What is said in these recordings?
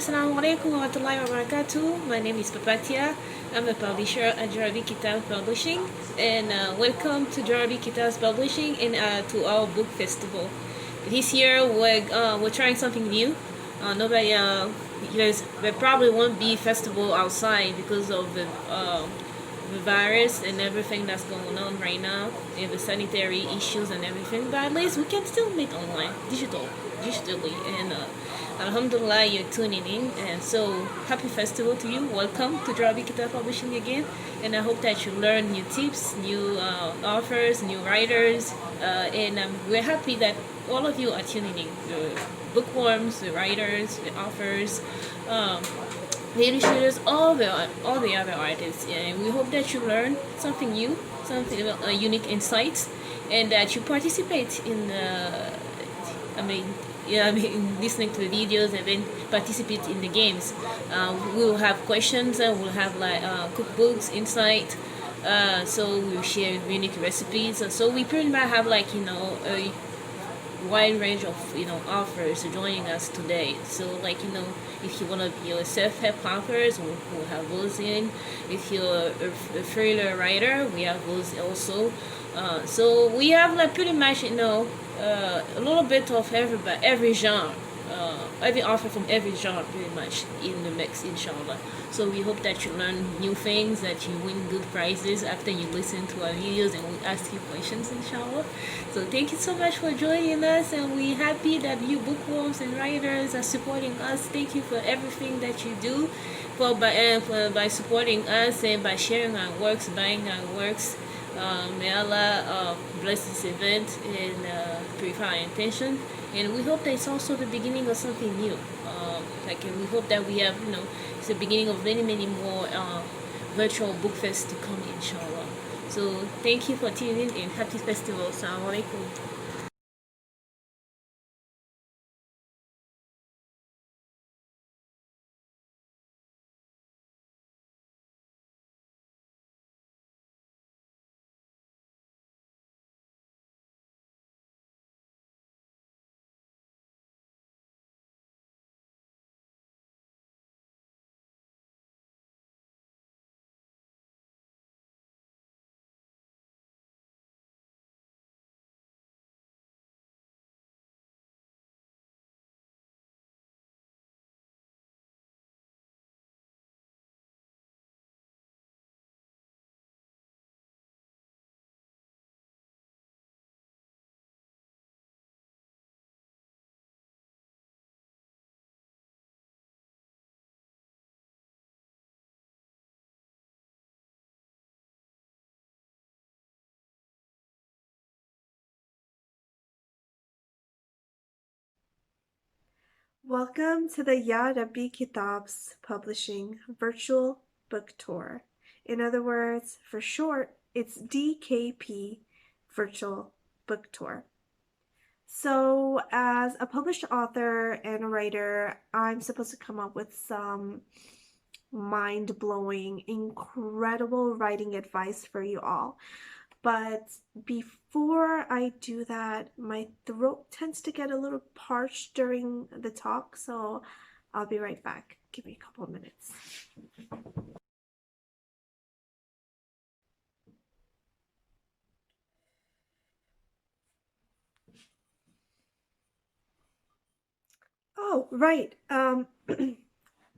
Assalamu alaikum wa rahmatullahi wa barakatuh. My name is Papatia. I'm a publisher at Djarabi Kitabs Publishing, and welcome to Djarabi Kitabs Publishing and to our book festival. This year we're trying something new. Nobody, there probably won't be festival outside because of the virus and everything that's going on right now, and the sanitary issues and everything. But at least we can still meet online, digitally, and Alhamdulillah, you're tuning in, and so happy festival to you. Welcome to Djarabi Kitab Publishing again, and I hope that you learn new tips, new authors, new writers, and we're happy that all of you are tuning in. The bookworms, the writers, the authors, the illustrators, all the other artists, and we hope that you learn something new, something unique insights, and that you participate in listening to the videos and then participate in the games. We will have questions. We'll have like cookbooks, insight. So we'll share unique recipes. So we pretty much have like a wide range of authors joining us today. So like if you want to be a self-help authors, we'll have those in. If you're a thriller writer, we have those also. So we have like pretty much a little bit of every genre, every author from every genre pretty much in the mix, inshallah. So we hope that you learn new things, that you win good prizes after you listen to our videos and we ask you questions, inshallah. So thank you so much for joining us, and we're happy that you bookworms and writers are supporting us. Thank you for everything that you do, by supporting us and by sharing our works, buying our works. May Allah bless this event and purify our intention, and we hope that it's also the beginning of something new. We hope that we have, it's the beginning of many more virtual book fests to come, inshallah. So thank you for tuning in and happy festival. Assalamu alaikum. Welcome to the Djarabi Kitabs Publishing Virtual Book Tour. In other words, for short, it's DKP Virtual Book Tour. So as a published author and a writer, I'm supposed to come up with some mind-blowing, incredible writing advice for you all. But before I do that, my throat tends to get a little parched during the talk, so I'll be right back. Give me a couple of minutes. Oh, right.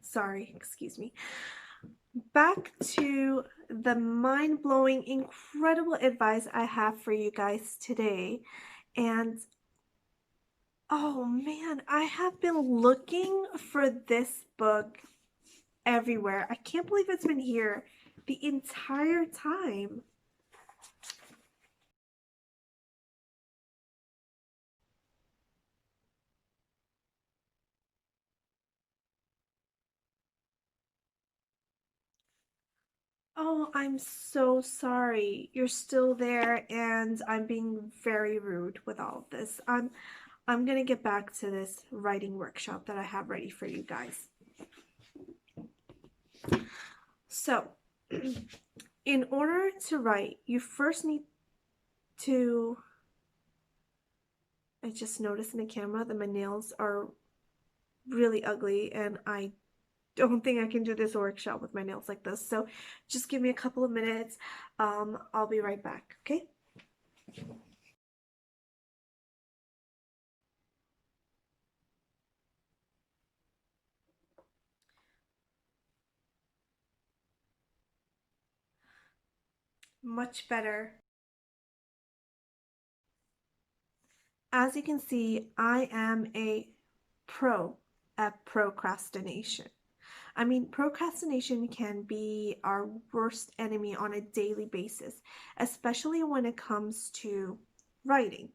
Sorry, excuse me. Back to the mind-blowing, incredible advice I have for you guys today. And oh man, I have been looking for this book everywhere. I can't believe it's been here the entire time. Oh, I'm so sorry. You're still there and I'm being very rude with all of this. I'm gonna get back to this writing workshop that I have ready for you guys. So, in order to write, you first need to... I just noticed in the camera that my nails are really ugly, and I don't think I can do this workshop with my nails like this. So just give me a couple of minutes. I'll be right back, okay? Much better. As you can see, I am a pro at procrastination. I mean, procrastination can be our worst enemy on a daily basis, especially when it comes to writing.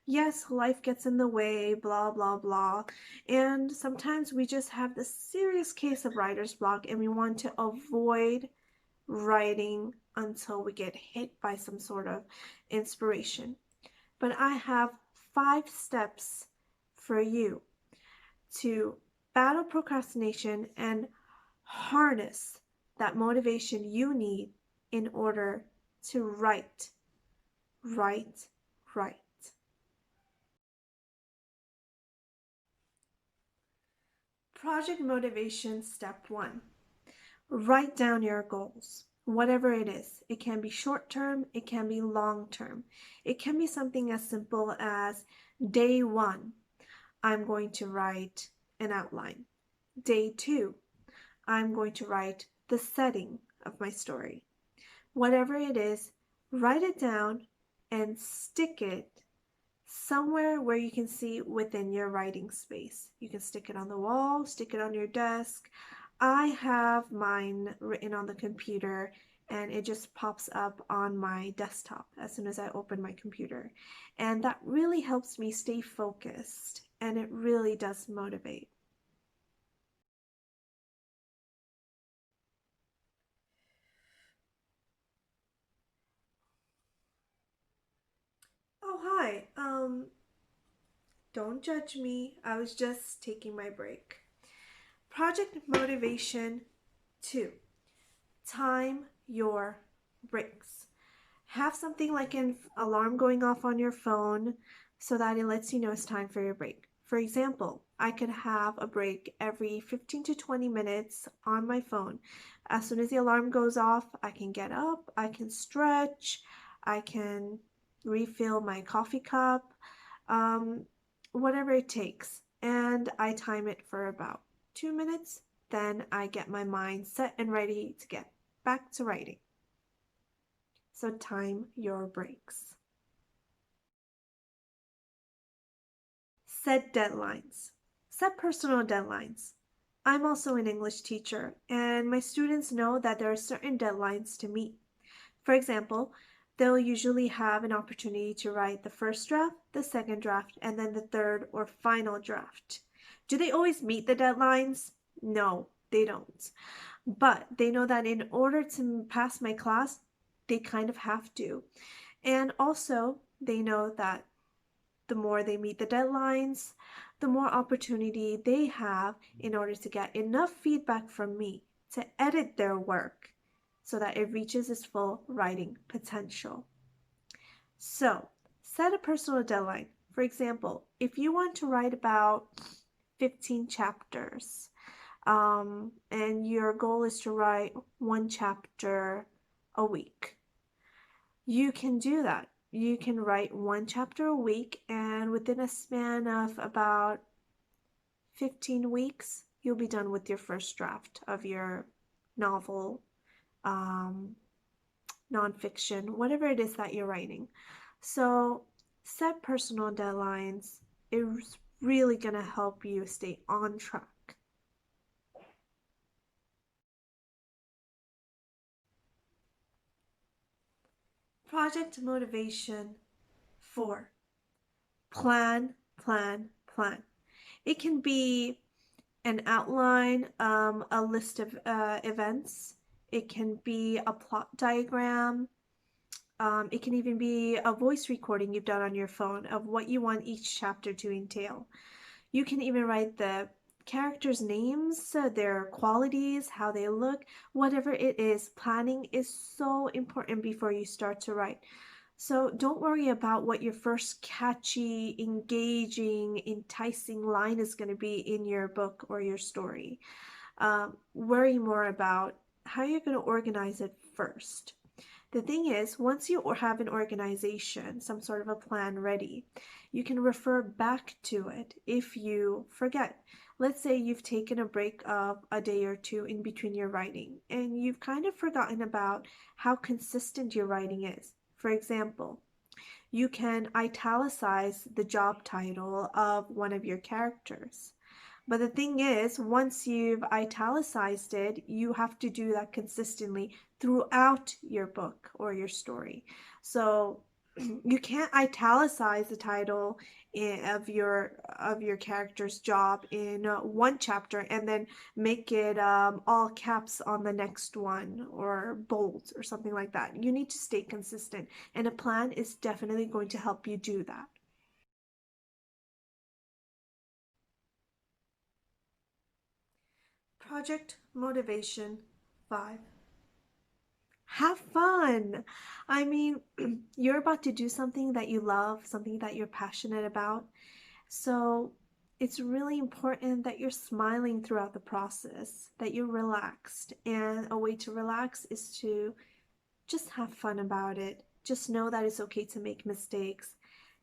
Yes, life gets in the way, blah, blah, blah. And sometimes we just have this serious case of writer's block and we want to avoid writing until we get hit by some sort of inspiration. But I have 5 steps for you to battle procrastination and harness that motivation you need in order to write, write, write. Project motivation step 1. Write down your goals. Whatever it is, it can be short term, it can be long term. It can be something as simple as day 1, I'm going to write an outline. Day 2, I'm going to write the setting of my story. Whatever it is, write it down and stick it somewhere where you can see within your writing space. You can stick it on the wall, stick it on your desk. I have mine written on the computer and it just pops up on my desktop as soon as I open my computer. And that really helps me stay focused and it really does motivate. Oh, hi. Don't judge me. I was just taking my break. Project motivation 2. Time your breaks. Have something like an alarm going off on your phone so that it lets you know it's time for your break. For example, I could have a break every 15 to 20 minutes on my phone. As soon as the alarm goes off, I can get up, I can stretch, I can refill my coffee cup, um, whatever it takes. And I time it for about 2 minutes. Then I get my mind set and ready to get back to writing. So time your breaks. Set deadlines. Set personal deadlines. I'm also an English teacher, and my students know that there are certain deadlines to meet. For example, they'll usually have an opportunity to write the first draft, the second draft, and then the third or final draft. Do they always meet the deadlines? No, they don't. But they know that in order to pass my class, they kind of have to. And also, they know that the more they meet the deadlines, the more opportunity they have in order to get enough feedback from me to edit their work so that it reaches its full writing potential. So, set a personal deadline. For example, if you want to write about 15 chapters, and your goal is to write 1 chapter a week, you can do that. You can write 1 chapter a week, and within a span of about 15 weeks, you'll be done with your first draft of your novel, um, nonfiction, whatever it is that you're writing. So set personal deadlines. It's really going to help you stay on track. Project motivation 4. Plan, plan, plan. It can be an outline, a list of events. It can be a plot diagram. It can even be a voice recording you've done on your phone of what you want each chapter to entail. You can even write the characters' names, their qualities, how they look, whatever it is. Planning is so important before you start to write. So don't worry about what your first catchy, engaging, enticing line is going to be in your book or your story. Worry more about how you're going to organize it first. The thing is, once you have an organization, some sort of a plan ready, you can refer back to it if you forget. Let's say you've taken a break of a day or two in between your writing and you've kind of forgotten about how consistent your writing is. For example, you can italicize the job title of one of your characters. But the thing is, once you've italicized it, you have to do that consistently throughout your book or your story. So you can't italicize the title of your character's job in one chapter and then make it all caps on the next one or bold or something like that. You need to stay consistent, and a plan is definitely going to help you do that. Project Motivation 5. Have fun. I mean, you're about to do something that you love, something that you're passionate about. So it's really important that you're smiling throughout the process, that you're relaxed. And a way to relax is to just have fun about it. Just know that it's okay to make mistakes.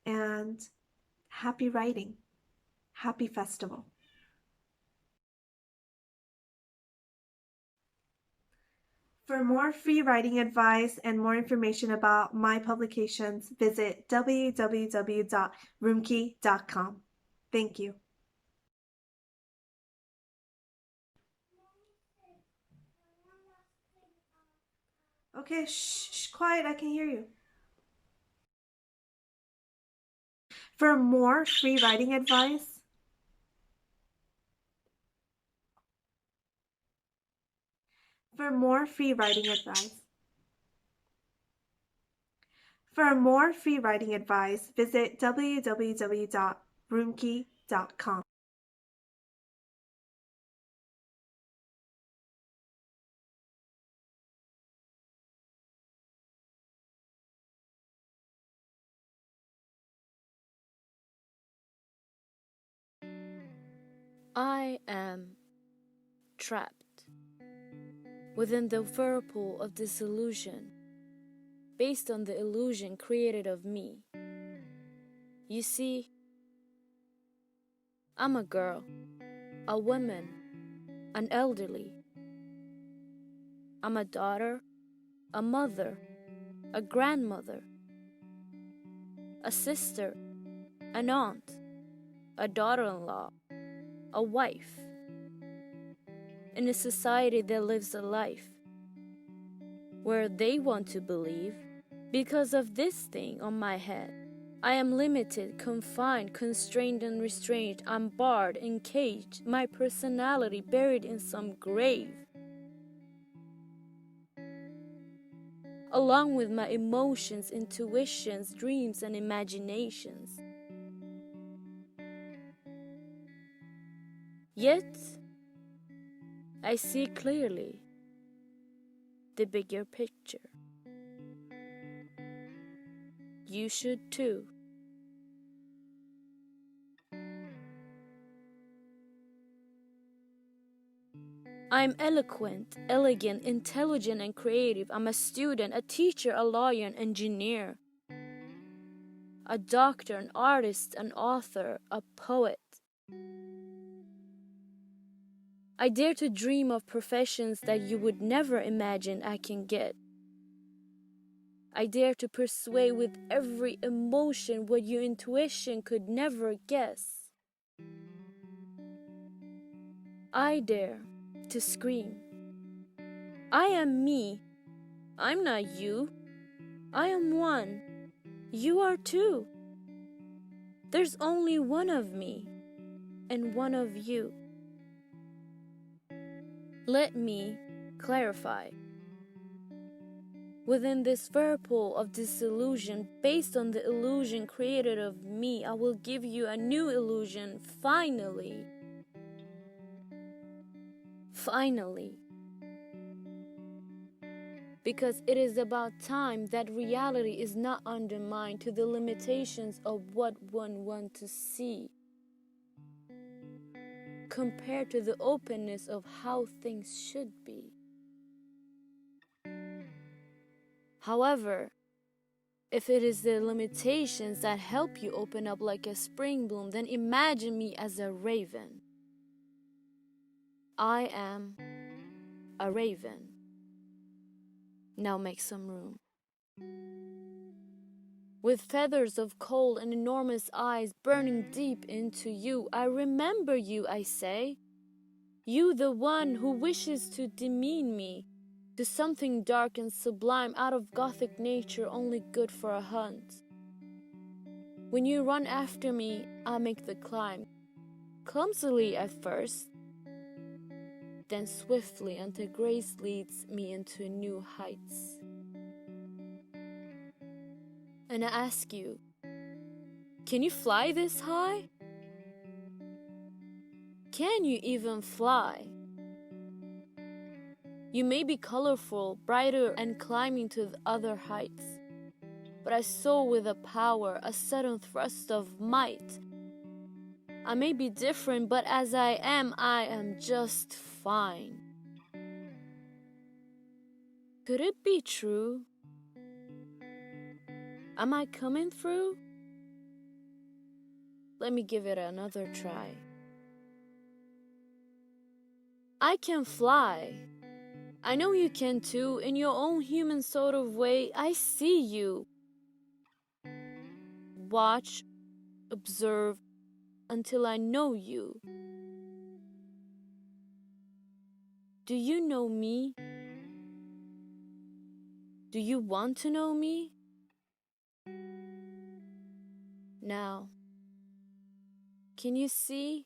And happy writing. Happy festival. For more free writing advice and more information about my publications, visit www.roomkey.com. Thank you. Okay, shh, quiet, I can hear you. For more free writing advice, for more free writing advice, for more free writing advice, visit www.roomkey.com. I am trapped within the whirlpool of disillusion based on the illusion created of me. You see, I'm a girl, a woman, an elderly. I'm a daughter, a mother, a grandmother, a sister, an aunt, a daughter-in-law, a wife. In a society that lives a life where they want to believe, because of this thing on my head, I am limited, confined, constrained, and restrained. I'm barred, encaged, my personality buried in some grave, along with my emotions, intuitions, dreams, and imaginations. Yet, I see clearly the bigger picture. You should too. I'm eloquent, elegant, intelligent, and creative. I'm a student, a teacher, a lawyer, an engineer, a doctor, an artist, an author, a poet. I dare to dream of professions that you would never imagine I can get. I dare to persuade with every emotion what your intuition could never guess. I dare to scream, I am me. I'm not you. I am one. You are two. There's only one of me and one of you. Let me clarify. Within this whirlpool of disillusion, based on the illusion created of me, I will give you a new illusion, finally. Finally. because it is about time that reality is not undermined to the limitations of what one wants to see, compared to the openness of how things should be. However, if it is the limitations that help you open up like a spring bloom, then imagine me as a raven. I am a raven. Now make some room. With feathers of coal and enormous eyes burning deep into you, I remember you, I say. You, the one who wishes to demean me to something dark and sublime out of Gothic nature only good for a hunt. When you run after me, I make the climb, clumsily at first, then swiftly until grace leads me into new heights. And I ask you, can you fly this high? Can you even fly? You may be colorful, brighter, and climbing to the other heights, but I soar with a power, a sudden thrust of might. I may be different, but as I am just fine. Could it be true? Am I coming through? Let me give it another try. I can fly. I know you can too, in your own human sort of way. I see you. Watch, observe, until I know you. Do you know me? Do you want to know me? Now, can you see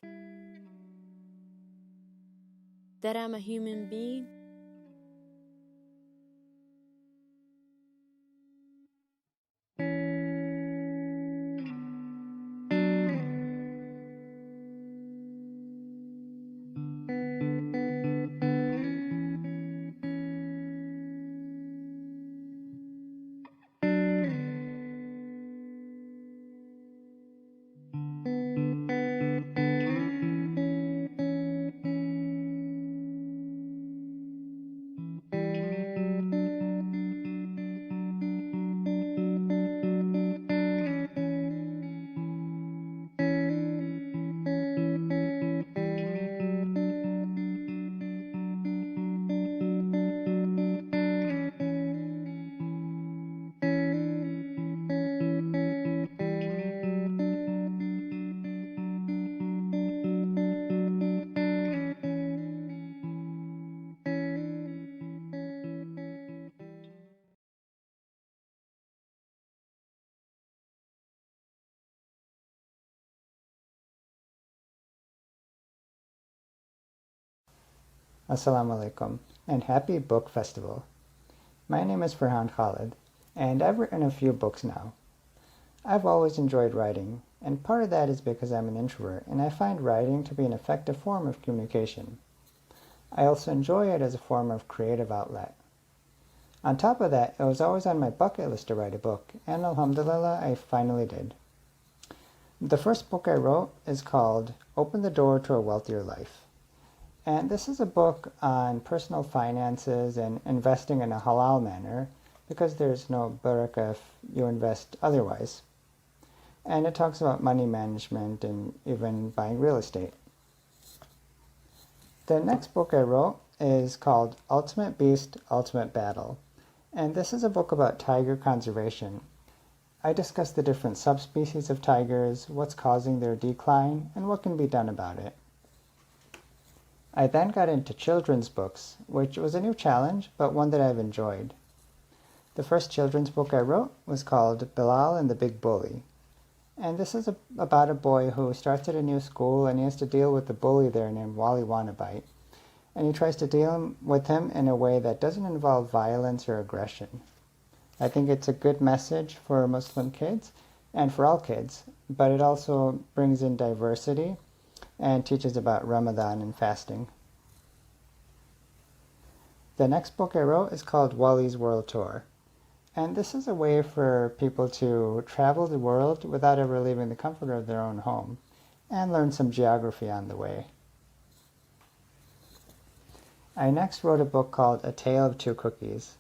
that I'm a human being? Assalamu alaikum and happy book festival. My name is Farhan Khalid and I've written a few books now. I've always enjoyed writing, and part of that is because I'm an introvert and I find writing to be an effective form of communication. I also enjoy it as a form of creative outlet. On top of that, it was always on my bucket list to write a book, and alhamdulillah, I finally did. The first book I wrote is called Open the Door to a Wealthier Life. And this is a book on personal finances and investing in a halal manner, because there's no barakah if you invest otherwise. And it talks about money management and even buying real estate. The next book I wrote is called Ultimate Beast, Ultimate Battle. And this is a book about tiger conservation. I discuss the different subspecies of tigers, what's causing their decline, and what can be done about it. I then got into children's books, which was a new challenge, but one that I've enjoyed. The first children's book I wrote was called Bilal and the Big Bully. And this is about a boy who starts at a new school and he has to deal with a bully there named Wali Wanabite. And he tries to deal with him in a way that doesn't involve violence or aggression. I think it's a good message for Muslim kids and for all kids, but it also brings in diversity and teaches about Ramadan and fasting. The next book I wrote is called Wally's World Tour. And this is a way for people to travel the world without ever leaving the comfort of their own home, and learn some geography on the way. I next wrote a book called A Tale of Two Cookies,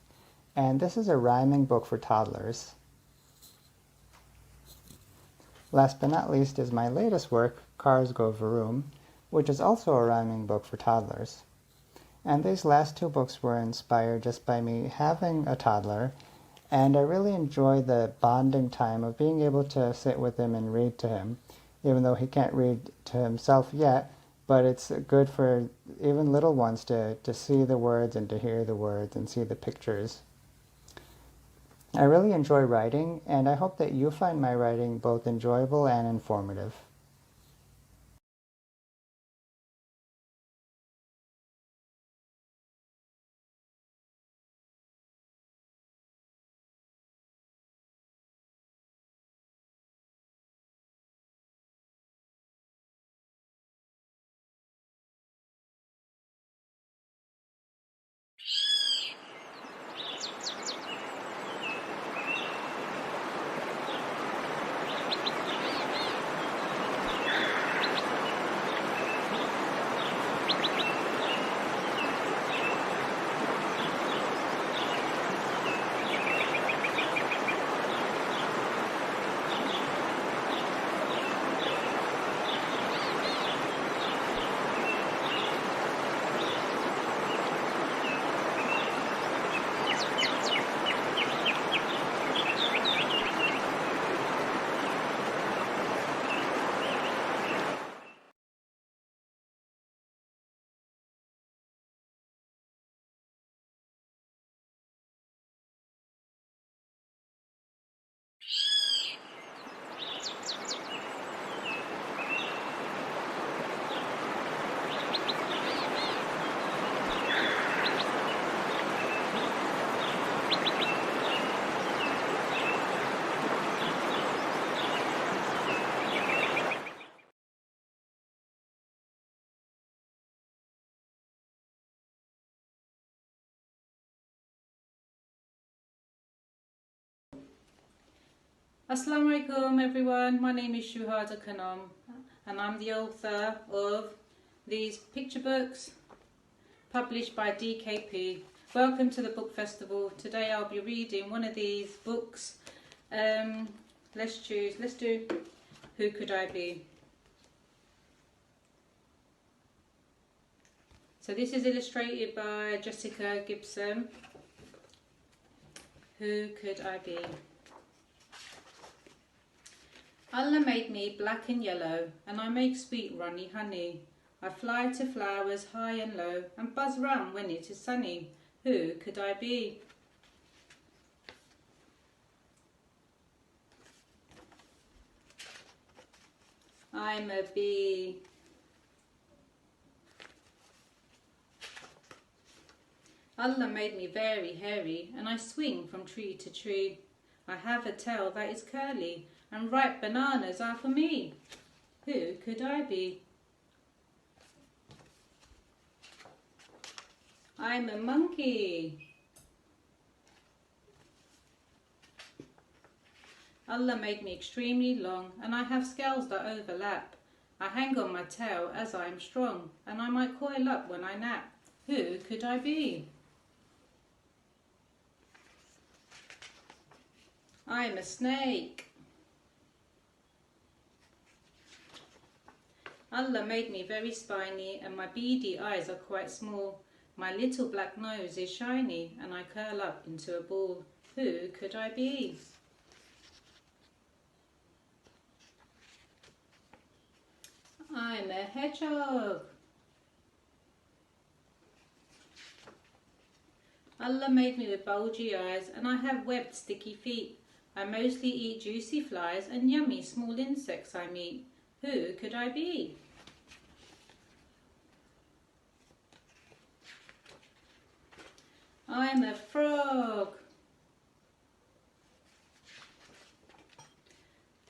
and this is a rhyming book for toddlers. Last but not least is my latest work, Cars Go Vroom, which is also a rhyming book for toddlers. And these last two books were inspired just by me having a toddler, and I really enjoy the bonding time of being able to sit with him and read to him, even though he can't read to himself yet, but it's good for even little ones to see the words and to hear the words and see the pictures. I really enjoy writing, and I hope that you find my writing both enjoyable and informative. Assalamu alaikum everyone, my name is HIJJAH and I'm the author of these picture books published by DKP. Welcome to the book festival. Today I'll be reading one of these books. Let's do Who Could I Be? So this is illustrated by Jessica Gibson. Who could I be? Allah made me black and yellow, and I make sweet runny honey. I fly to flowers high and low, and buzz round when it is sunny. Who could I be? I'm a bee. Allah made me very hairy, and I swing from tree to tree. I have a tail that is curly, and ripe bananas are for me. Who could I be? I'm a monkey. Allah made me extremely long, and I have scales that overlap. I hang on my tail as I am strong, and I might coil up when I nap. Who could I be? I'm a snake. Allah made me very spiny, and my beady eyes are quite small. My little black nose is shiny, and I curl up into a ball. Who could I be? I'm a hedgehog. Allah made me with bulgy eyes, and I have webbed sticky feet. I mostly eat juicy flies and yummy small insects I meet. Who could I be? I'm a frog.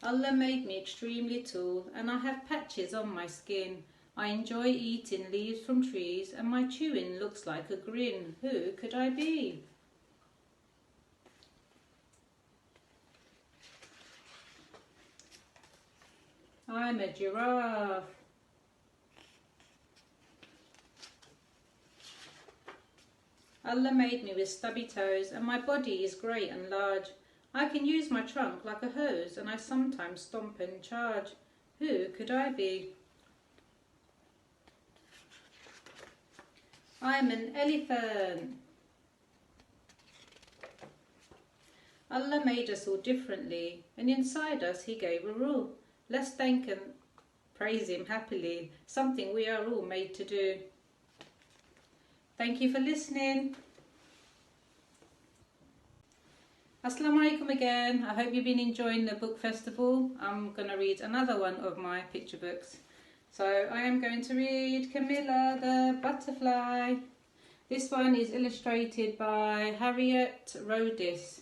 Allah made me extremely tall, and I have patches on my skin. I enjoy eating leaves from trees, and my chewing looks like a grin. Who could I be? I'm a giraffe. Allah made me with stubby toes, and my body is great and large. I can use my trunk like a hose, and I sometimes stomp and charge. Who could I be? I'm an elephant. Allah made us all differently, and inside us He gave a rule. Let's thank and praise Him happily, something we are all made to do. Thank you for listening. Assalamu alaikum again. I hope you've been enjoying the book festival. I'm going to read another one of my picture books. So I am going to read Camilla the Butterfly. This one is illustrated by Harriet Rodis.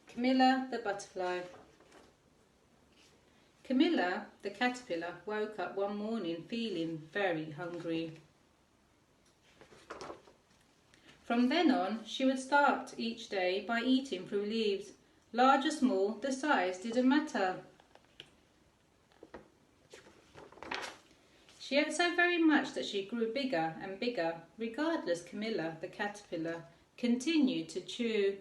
Camilla the Butterfly. Camilla, the caterpillar, woke up one morning feeling very hungry. From then on, she would start each day by eating through leaves. Large or small, the size didn't matter. She ate so very much that she grew bigger and bigger. Regardless, Camilla, the caterpillar, continued to chew.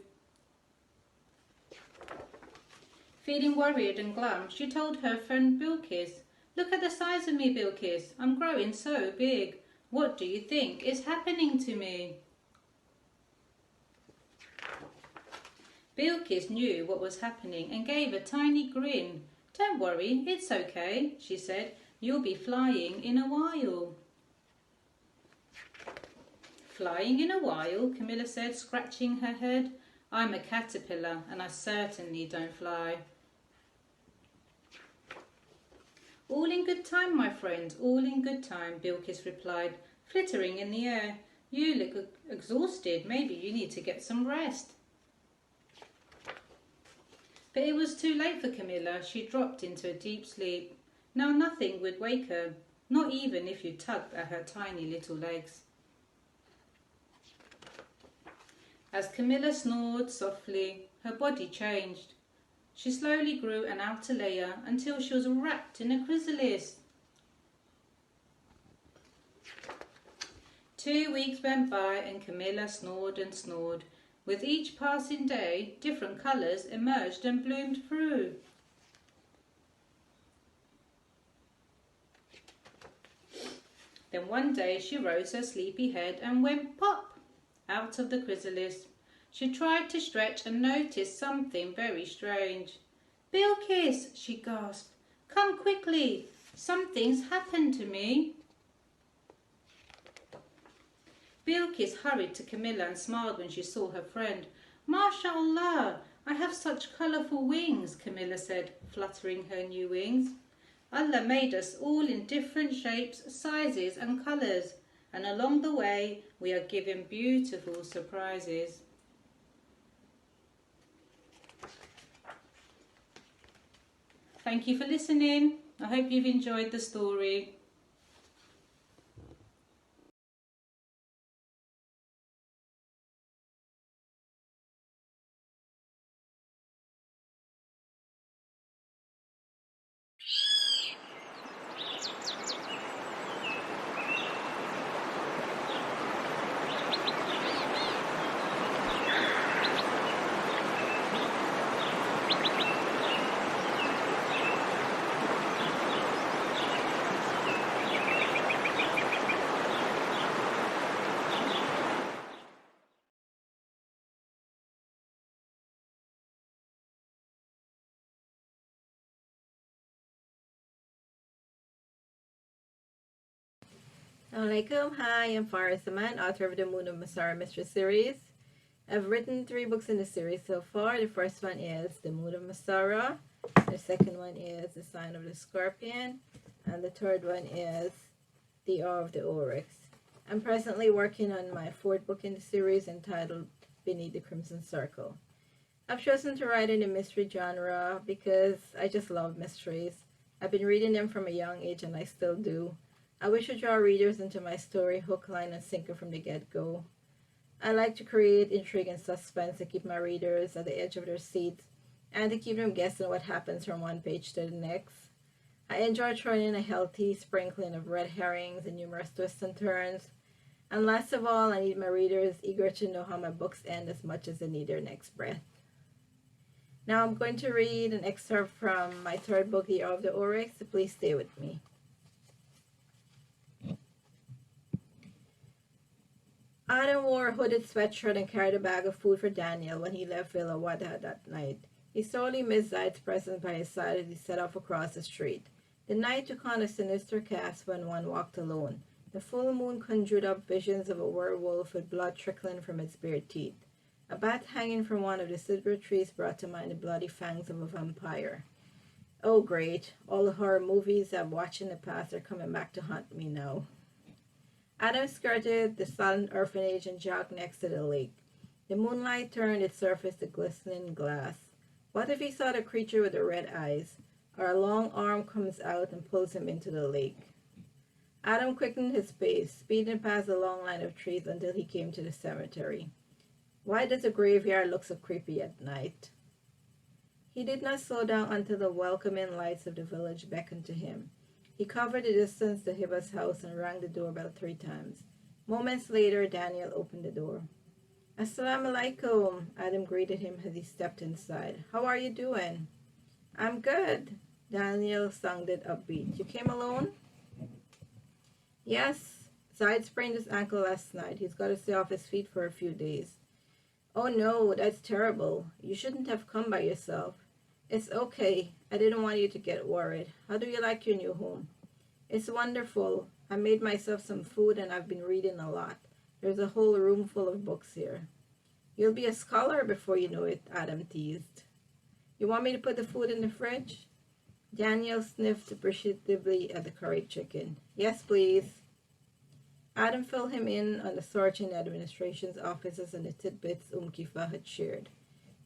Feeling worried and glum, she told her friend Bilkis, "Look at the size of me, Bilkis. I'm growing so big. What do you think is happening to me?" Bilkis knew what was happening and gave a tiny grin. "Don't worry, it's okay," she said. "You'll be flying in a while." "Flying in a while?" Camilla said, scratching her head. "I'm a caterpillar and I certainly don't fly." "All in good time, my friend, all in good time," Bilkis replied, flittering in the air. "You look exhausted. Maybe you need to get some rest." But it was too late for Camilla. She dropped into a deep sleep. Now nothing would wake her, not even if you tugged at her tiny little legs. As Camilla snored softly, her body changed. She slowly grew an outer layer until she was wrapped in a chrysalis. 2 weeks went by and Camilla snored and snored. With each passing day, different colours emerged and bloomed through. Then one day she rose her sleepy head and went pop out of the chrysalis. She tried to stretch and noticed something very strange. "Bilkis," she gasped, "come quickly. Something's happened to me." Bilkis hurried to Camilla and smiled when she saw her friend. "MashaAllah, I have such colourful wings," Camilla said, fluttering her new wings. "Allah made us all in different shapes, sizes and colours, and along the way we are given beautiful surprises." Thank you for listening. I hope you've enjoyed the story. Alaikum. Hi, I'm Farah Saman, author of the Moon of Masara Mystery Series. I've written 3 books in the series so far. The first one is The Moon of Masara. The second one is The Sign of the Scorpion. And the third one is The Hour of the Oryx. I'm presently working on my 4th book in the series entitled Beneath the Crimson Circle. I've chosen to write in the mystery genre because I just love mysteries. I've been reading them from a young age and I still do. I wish to draw readers into my story hook, line, and sinker from the get-go. I like to create intrigue and suspense to keep my readers at the edge of their seats and to keep them guessing what happens from one page to the next. I enjoy throwing in a healthy sprinkling of red herrings and numerous twists and turns. And last of all, I need my readers eager to know how my books end as much as they need their next breath. Now I'm going to read an excerpt from my third book, The Year of the Oryx, so please stay with me. Adam wore a hooded sweatshirt and carried a bag of food for Daniel when he left Villa Wada that night. He sorely missed Zaid's presence by his side as he set off across the street. The night took on a sinister cast when one walked alone. The full moon conjured up visions of a werewolf with blood trickling from its bare teeth. A bat hanging from one of the silver trees brought to mind the bloody fangs of a vampire. Oh great, all the horror movies I've watched in the past are coming back to haunt me now. Adam skirted the silent orphanage and jogged next to the lake. The moonlight turned its surface to glistening glass. What if he saw the creature with the red eyes, or a long arm comes out and pulls him into the lake? Adam quickened his pace, speeding past the long line of trees until he came to the cemetery. Why does the graveyard look so creepy at night? He did not slow down until the welcoming lights of the village beckoned to him. He covered the distance to HIJJAH's house and rang the doorbell 3 times. Moments later, Daniel opened the door. Assalamu alaikum, Adam greeted him as he stepped inside. How are you doing? I'm good, Daniel sounded upbeat. You came alone? Yes. Zaid sprained his ankle last night. He's got to stay off his feet for a few days. Oh no, that's terrible. You shouldn't have come by yourself. It's okay. I didn't want you to get worried. How do you like your new home? It's wonderful. I made myself some food and I've been reading a lot. There's a whole room full of books here. You'll be a scholar before you know it, Adam teased. You want me to put the food in the fridge? Daniel sniffed appreciatively at the curried chicken. Yes, please. Adam filled him in on the search in the administration's offices and the tidbits Kifa had shared.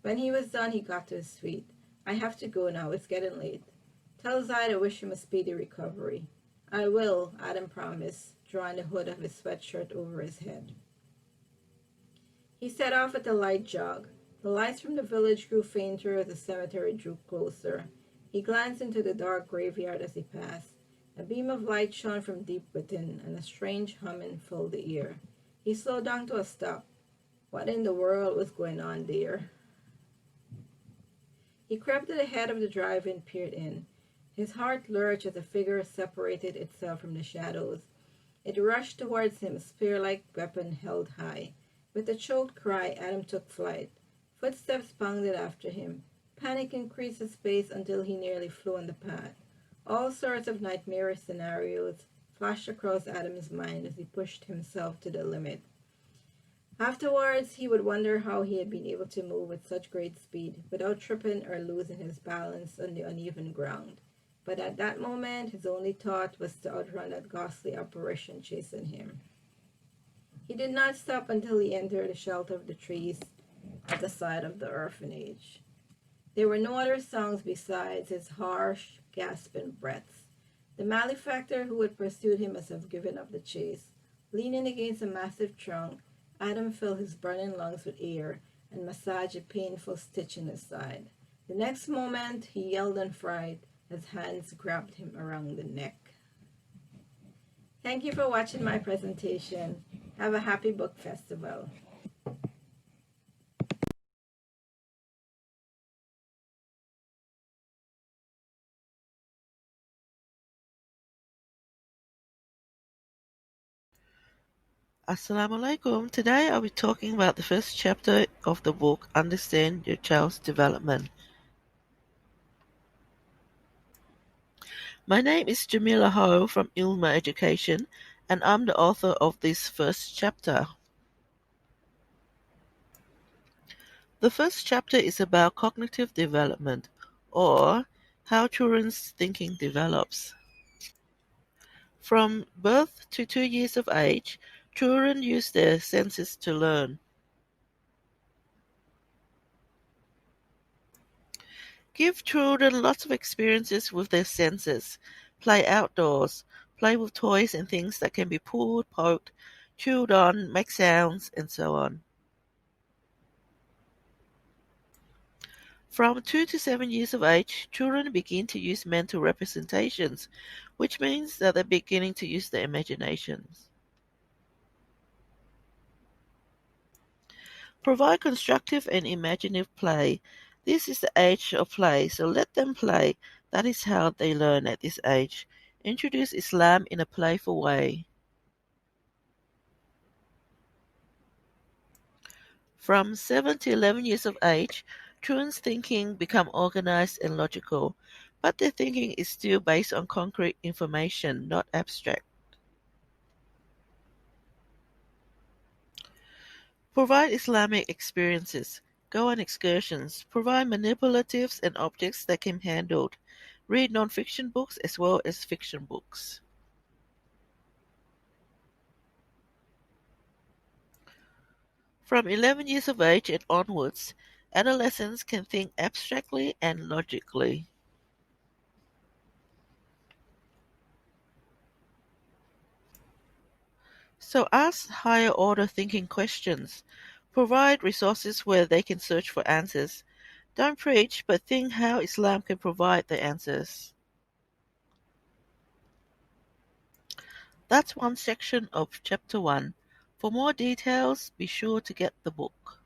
When he was done, he got to his feet. I have to go now. It's getting late. Tell Zaid I wish him a speedy recovery. I will, Adam promised, drawing the hood of his sweatshirt over his head. He set off at a light jog. The lights from the village grew fainter as the cemetery drew closer. He glanced into the dark graveyard as he passed. A beam of light shone from deep within, and a strange humming filled the ear. He slowed down to a stop. What in the world was going on there? He crept to the head of the drive and peered in. His heart lurched as a figure separated itself from the shadows. It rushed towards him, spear-like weapon held high. With a choked cry, Adam took flight. Footsteps pounded after him. Panic increased his pace until he nearly flew on the path. All sorts of nightmare scenarios flashed across Adam's mind as he pushed himself to the limit. Afterwards, he would wonder how he had been able to move with such great speed without tripping or losing his balance on the uneven ground. But at that moment, his only thought was to outrun that ghastly apparition chasing him. He did not stop until he entered the shelter of the trees at the side of the orphanage. There were no other sounds besides his harsh, gasping breaths. The malefactor who had pursued him must have given up the chase. Leaning against a massive trunk, Adam filled his burning lungs with air and massaged a painful stitch in his side. The next moment, he yelled in fright as hands grabbed him around the neck. Thank you for watching my presentation. Have a happy book festival. Assalamu alaikum. Today I'll be talking about the first chapter of the book Understand Your Child's Development. My name is Jamila Ho from Ilma Education and I'm the author of this first chapter. The first chapter is about cognitive development, or how children's thinking develops. From birth to 2 years of age, children use their senses to learn. Give children lots of experiences with their senses. Play outdoors. Play with toys and things that can be pulled, poked, chewed on, make sounds, and so on. From 2 to 7 years of age, children begin to use mental representations, which means that they're beginning to use their imaginations. Provide constructive and imaginative play. This is the age of play, so let them play. That is how they learn at this age. Introduce Islam in a playful way. From 7 to 11 years of age, children's thinking become organized and logical, but their thinking is still based on concrete information, not abstract. Provide Islamic experiences. Go on excursions. Provide manipulatives and objects that can be handled. Read non-fiction books as well as fiction books. From 11 years of age and onwards, adolescents can think abstractly and logically. So ask higher order thinking questions. Provide resources where they can search for answers. Don't preach, but think how Islam can provide the answers. That's one section of Chapter 1. For more details, be sure to get the book.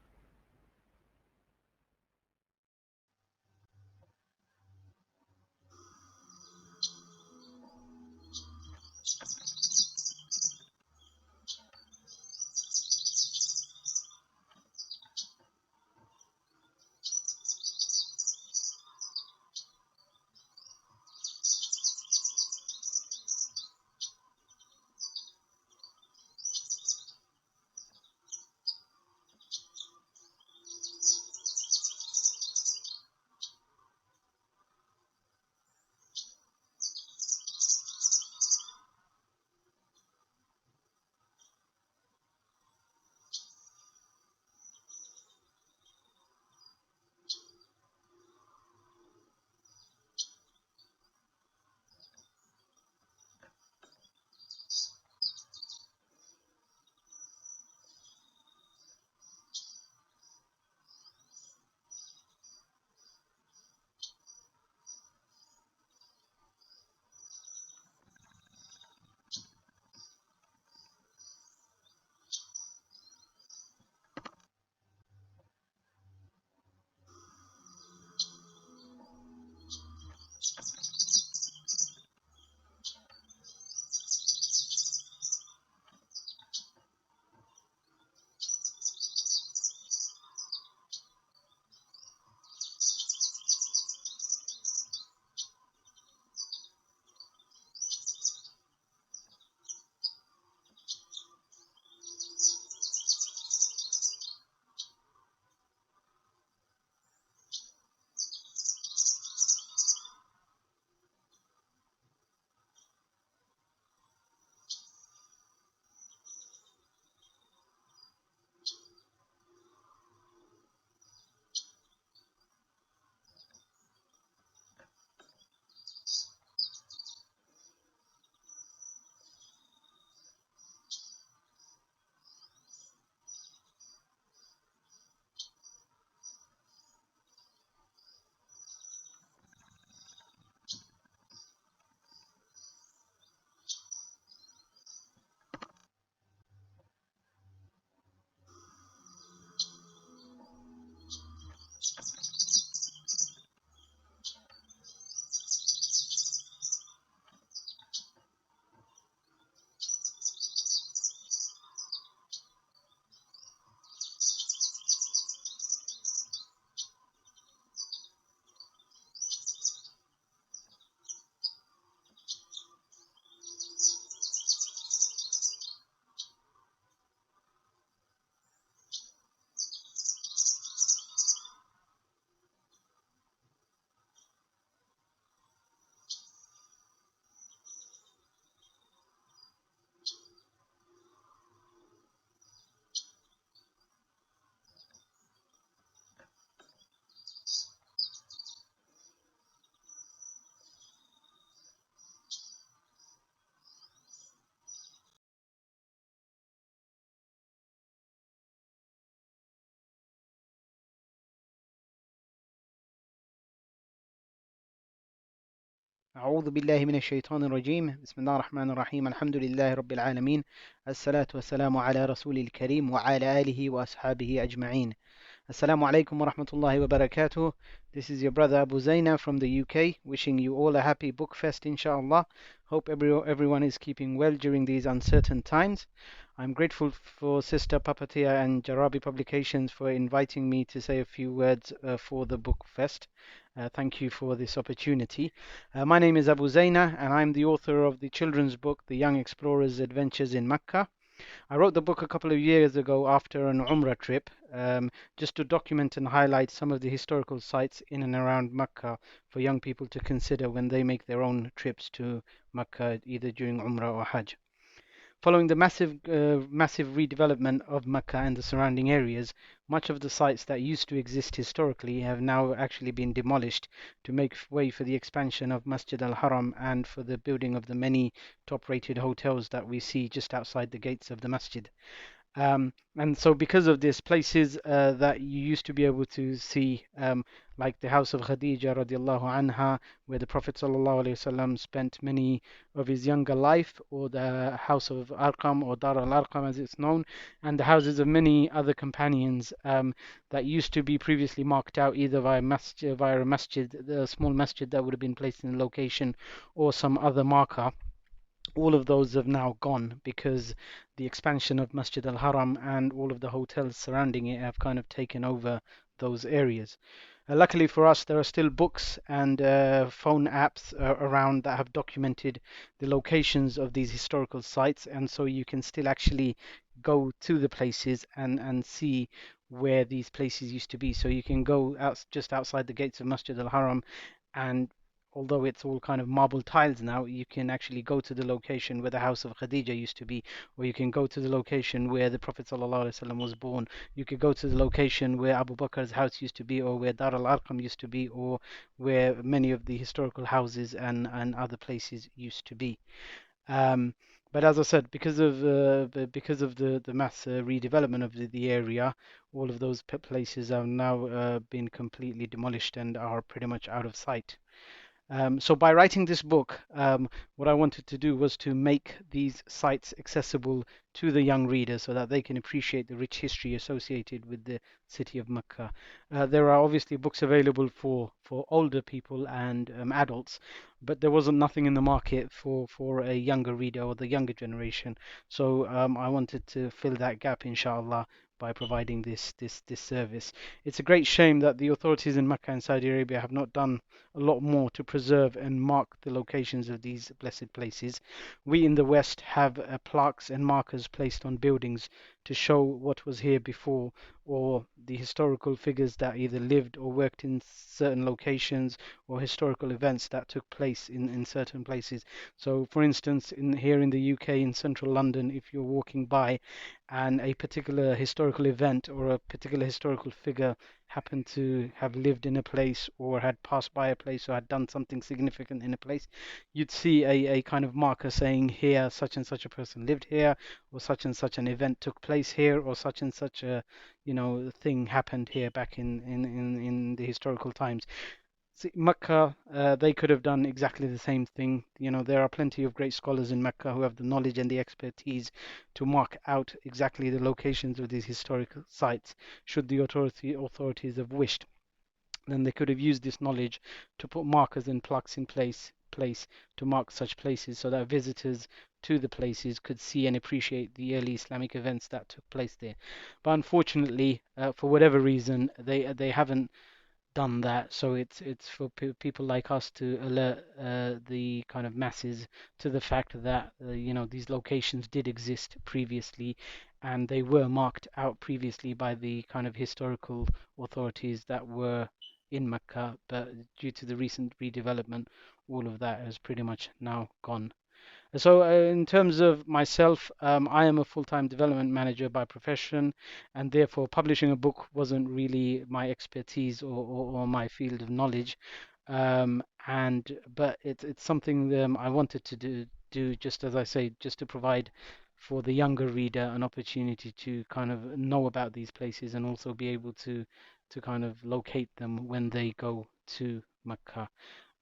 أعوذ بالله من الشيطان الرجيم بسم الله الرحمن الرحيم الحمد لله رب العالمين الصلاة والسلام على رسول الكريم وعلى آله وأصحابه أجمعين. Assalamu alaikum wa rahmatullahi wa barakatuh. This is your brother Abu Zaina from the UK, wishing you all a happy book fest, inshallah. Hope everyone is keeping well during these uncertain times. I'm grateful for Sister Papatia and Djarabi Publications for inviting me to say a few words for the book fest. Thank you for this opportunity. My name is Abu Zaina, and I'm the author of the children's book, The Young Explorer's Adventures in Mecca. I wrote the book a couple of years ago after an Umrah trip, just to document and highlight some of the historical sites in and around Mecca for young people to consider when they make their own trips to Mecca, either during Umrah or Hajj. Following the massive redevelopment of Mecca and the surrounding areas, much of the sites that used to exist historically have now actually been demolished to make way for the expansion of Masjid al-Haram and for the building of the many top-rated hotels that we see just outside the gates of the masjid. And so because of this, places that you used to be able to see, like the house of HIJJAH radiallahu anha, where the Prophet sallallahu alaihi wasallam spent many of his younger life, or the house of Arqam, or Dar al-Arqam as it's known, and the houses of many other companions that used to be previously marked out either via a masjid, the small masjid that would have been placed in a location, or some other marker. All of those have now gone because the expansion of Masjid al-Haram and all of the hotels surrounding it have kind of taken over those areas. Luckily for us, there are still books and phone apps around that have documented the locations of these historical sites, and so you can still actually go to the places and see where these places used to be. So you can go out just outside the gates of Masjid al-Haram, and although it's all kind of marble tiles now, you can actually go to the location where the house of Khadija used to be, or you can go to the location where the Prophet ﷺ was born. You could go to the location where Abu Bakr's house used to be, or where Dar al-Arqam used to be, or where many of the historical houses and other places used to be. But as I said, because of the mass redevelopment of the area, all of those places have now been completely demolished and are pretty much out of sight. So by writing this book, what I wanted to do was to make these sites accessible to the young reader so that they can appreciate the rich history associated with the city of Mecca. There are obviously books available for older people and adults, but there wasn't nothing in the market for a younger reader or the younger generation. So I wanted to fill that gap, inshallah, by providing this service. It's a great shame that the authorities in Mecca and Saudi Arabia have not done a lot more to preserve and mark the locations of these blessed places. We in the West have plaques and markers placed on buildings to show what was here before, or the historical figures that either lived or worked in certain locations, or historical events that took place in certain places. So for instance, here in the UK, in central London, if you're walking by and a particular historical event or a particular historical figure happened to have lived in a place, or had passed by a place, or had done something significant in a place, you'd see a kind of marker saying here such and such a person lived here, or such and such an event took place here, or such and such a thing happened here back in the historical times. See, Mecca, they could have done exactly the same thing. There are plenty of great scholars in Mecca who have the knowledge and the expertise to mark out exactly the locations of these historical sites. Should the authorities have wished, then they could have used this knowledge to put markers and plaques in place to mark such places, so that visitors to the places could see and appreciate the early Islamic events that took place there. But unfortunately, for whatever reason, they haven't done that. So it's for people like us to alert the kind of masses to the fact that these locations did exist previously, and they were marked out previously by the kind of historical authorities that were in Mecca. But due to the recent redevelopment, all of that has pretty much now gone. So, in terms of myself, I am a full-time development manager by profession, and therefore publishing a book wasn't really my expertise or my field of knowledge. But it's something I wanted to do, just as I say, just to provide for the younger reader an opportunity to kind of know about these places, and also be able to kind of locate them when they go to Mecca.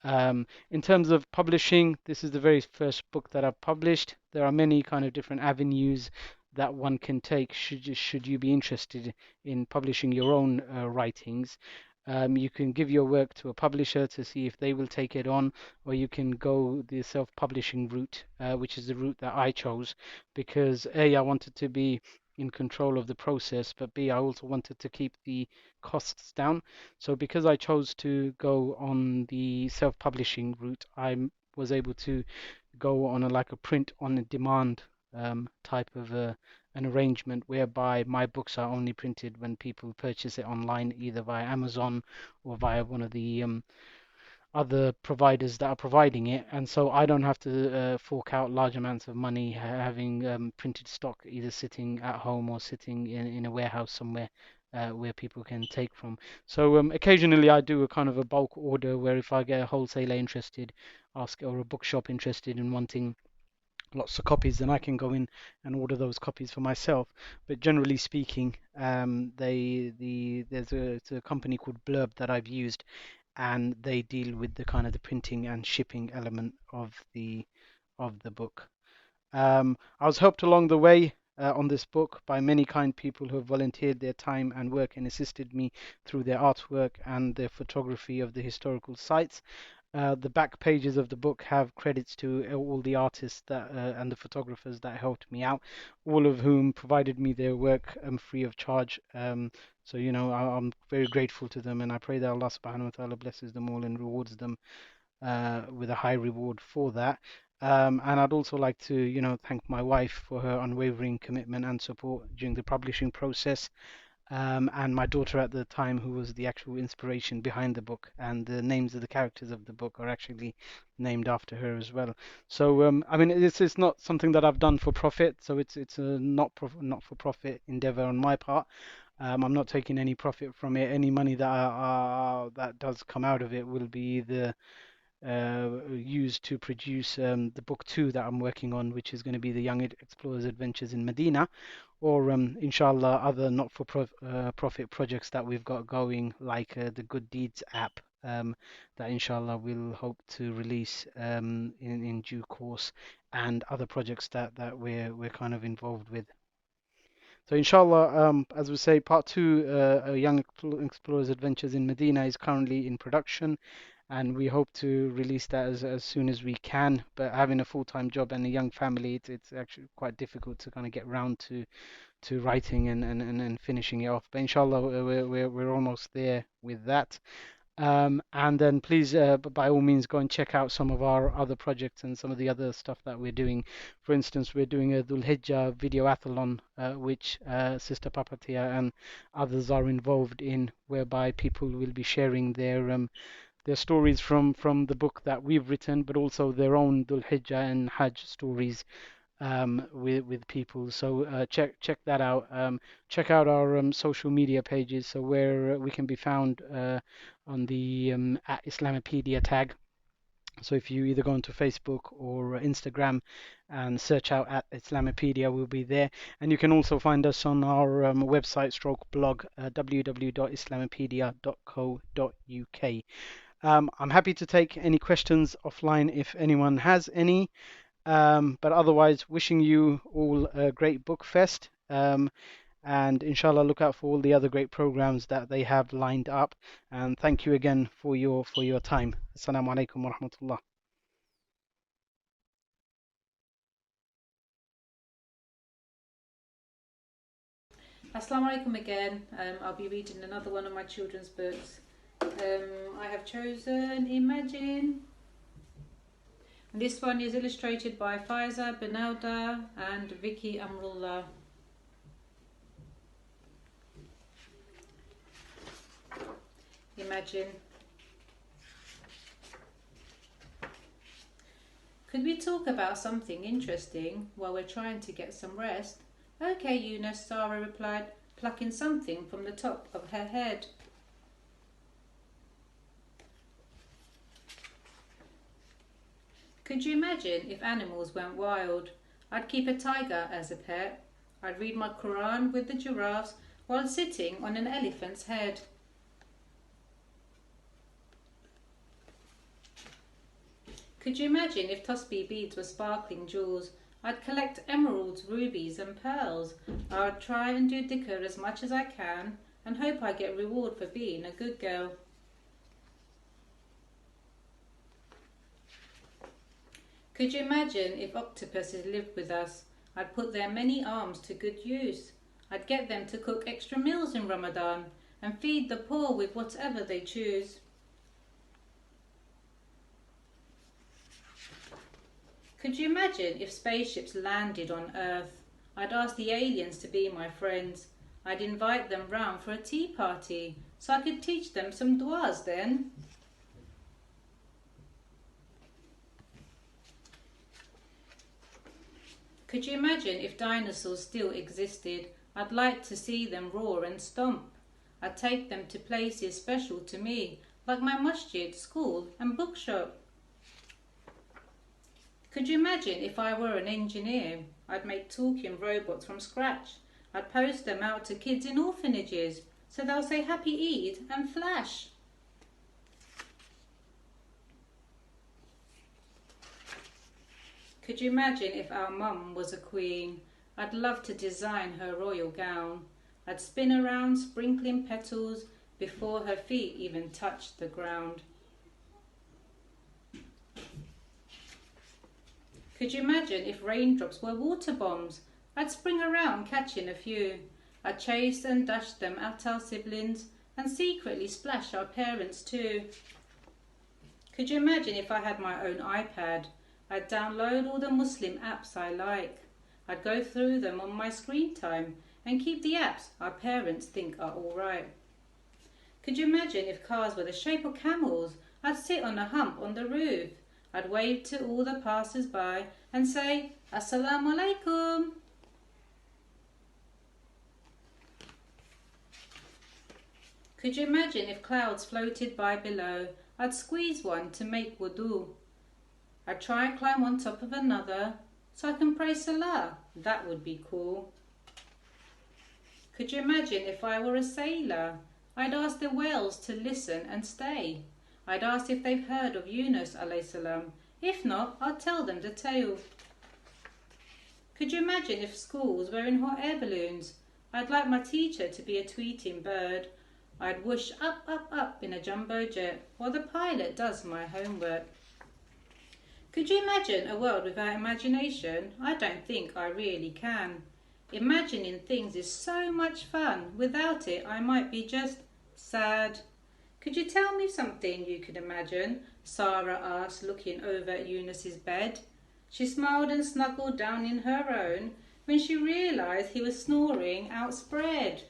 In terms of publishing, this is the very first book that I've published. There are many kind of different avenues that one can take should you be interested in publishing your own writings. You can give your work to a publisher to see if they will take it on, or you can go the self-publishing route, which is the route that I chose because A, I wanted to be in control of the process, but B, I also wanted to keep the costs down. So because I chose to go on the self-publishing route, was able to go on like a print on a demand type of an arrangement whereby my books are only printed when people purchase it online, either via Amazon or via one of the other providers that are providing it, and so I don't have to fork out large amounts of money having printed stock either sitting at home or sitting in a warehouse somewhere where people can take from. So occasionally I do a kind of a bulk order where if I get a wholesaler interested, ask or a bookshop interested in wanting lots of copies, then I can go in and order those copies for myself. But generally speaking, there's a company called Blurb that I've used, and they deal with the kind of the printing and shipping element of the book. I was helped along the way on this book by many kind people who have volunteered their time and work and assisted me through their artwork and their photography of the historical sites. The back pages of the book have credits to all the artists that and the photographers that helped me out, all of whom provided me their work free of charge. So, I'm very grateful to them, and I pray that Allah subhanahu wa ta'ala blesses them all and rewards them with a high reward for that. And I'd also like to, thank my wife for her unwavering commitment and support during the publishing process, and my daughter at the time, who was the actual inspiration behind the book, and the names of the characters of the book are actually named after her as well. So, I mean, it's not something that I've done for profit, so it's a not for profit endeavor on my part. I'm not taking any profit from it. Any money that does come out of it will be used to produce the book 2 that I'm working on, which is going to be the Young Explorers Adventures in Medina, or inshallah other not-for-profit projects that we've got going, like the Good Deeds app, that inshallah we'll hope to release in due course, and other projects that we're kind of involved with. So inshallah, as we say, part 2, Young Explorers Adventures in Medina, is currently in production, and we hope to release that as soon as we can. But having a full-time job and a young family, it's actually quite difficult to kind of get round to writing and finishing it off. But inshallah, we're almost there with that. And then please, by all means, go and check out some of our other projects and some of the other stuff that we're doing. For instance, we're doing a HIJJAH videoathlon, which Sister Papatia and others are involved in, whereby people will be sharing their stories from the book that we've written, but also their own Dhul Hijjah and Hajj stories with people. So check that out. Check out our social media pages, so where we can be found on the at Islamopedia tag. So if you either go onto Facebook or Instagram and search out at Islamopedia, we'll be there. And you can also find us on our website stroke blog, www.islamopedia.co.uk. I'm happy to take any questions offline if anyone has any. But otherwise, wishing you all a great book fest. And inshallah, look out for all the other great programs that they have lined up. And thank you again for your time. Assalamu alaikum wa rahmatullah. Assalamu alaikum again. I'll be reading another one of my children's books. I have chosen Imagine. And this one is illustrated by Faiza Benauda and Vicky Amrullah. Imagine. Could we talk about something interesting while we're trying to get some rest? Okay, Eunice, Sarah replied, plucking something from the top of her head. Could you imagine if animals went wild? I'd keep a tiger as a pet. I'd read my Quran with the giraffes while sitting on an elephant's head. Could you imagine if Tosby beads were sparkling jewels? I'd collect emeralds, rubies and pearls. I would try and do dhikr as much as I can and hope I get reward for being a good girl. Could you imagine if octopuses lived with us? I'd put their many arms to good use. I'd get them to cook extra meals in Ramadan and feed the poor with whatever they choose. Could you imagine if spaceships landed on Earth? I'd ask the aliens to be my friends. I'd invite them round for a tea party so I could teach them some du'as then. Could you imagine if dinosaurs still existed? I'd like to see them roar and stomp. I'd take them to places special to me, like my masjid, school and bookshop. Could you imagine if I were an engineer? I'd make talking robots from scratch. I'd post them out to kids in orphanages so they'll say Happy Eid and flash. Could you imagine if our mum was a queen? I'd love to design her royal gown. I'd spin around sprinkling petals before her feet even touched the ground. Could you imagine if raindrops were water bombs? I'd spring around catching a few. I'd chase and dash them at our siblings and secretly splash our parents too. Could you imagine if I had my own iPad? I'd download all the Muslim apps I like. I'd go through them on my screen time and keep the apps our parents think are all right. Could you imagine if cars were the shape of camels? I'd sit on a hump on the roof. I'd wave to all the passers-by and say, Assalamu alaikum. Could you imagine if clouds floated by below? I'd squeeze one to make wudu. I'd try and climb on top of another so I can pray salah. That would be cool. Could you imagine if I were a sailor? I'd ask the whales to listen and stay. I'd ask if they've heard of Yunus alayhi salam. If not, I'd tell them the tale. Could you imagine if schools were in hot air balloons? I'd like my teacher to be a tweeting bird. I'd whoosh up, up, up in a jumbo jet while the pilot does my homework. Could you imagine a world without imagination? I don't think I really can. Imagining things is so much fun. Without it, I might be just sad. Could you tell me something you could imagine? Sarah asked, looking over at Eunice's bed. She smiled and snuggled down in her own when she realised he was snoring outspread.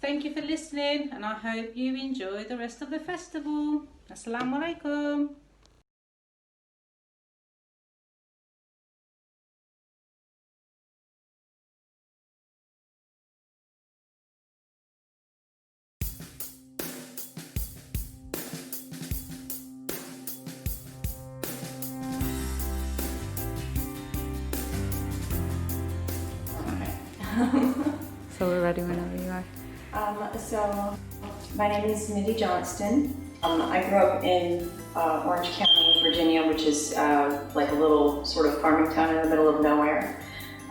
Thank you for listening, and I hope you enjoy the rest of the festival. Assalamu alaikum. So we're ready whenever you are. So my name is Mindy Johnston. I grew up in Orange County, Virginia, which is like a little sort of farming town in the middle of nowhere.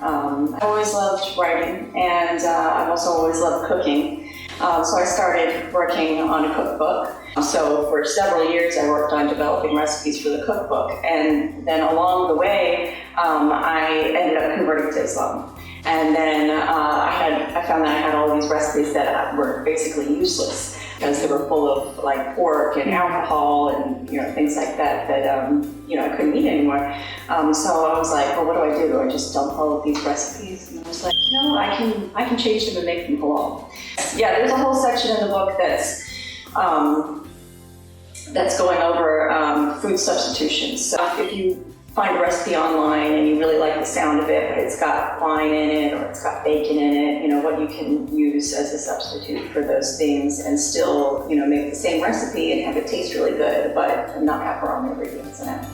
I always loved writing, and I've also always loved cooking. So I started working on a cookbook. So for several years I worked on developing recipes for the cookbook, and then along the way I ended up converting to Islam. And then I found that I had all these recipes that were basically useless because they were full of like pork and alcohol and things like that I couldn't eat anymore. So I was like, well, what do? Do I just dump all of these recipes? And I was like, no, I can change them and make them halal. Yeah, there's a whole section in the book that's going over food substitutions. So if you find a recipe online and you really like the sound of it, but it's got wine in it or it's got bacon in it, what you can use as a substitute for those things and still, make the same recipe and have it taste really good, but not have wrong ingredients in it.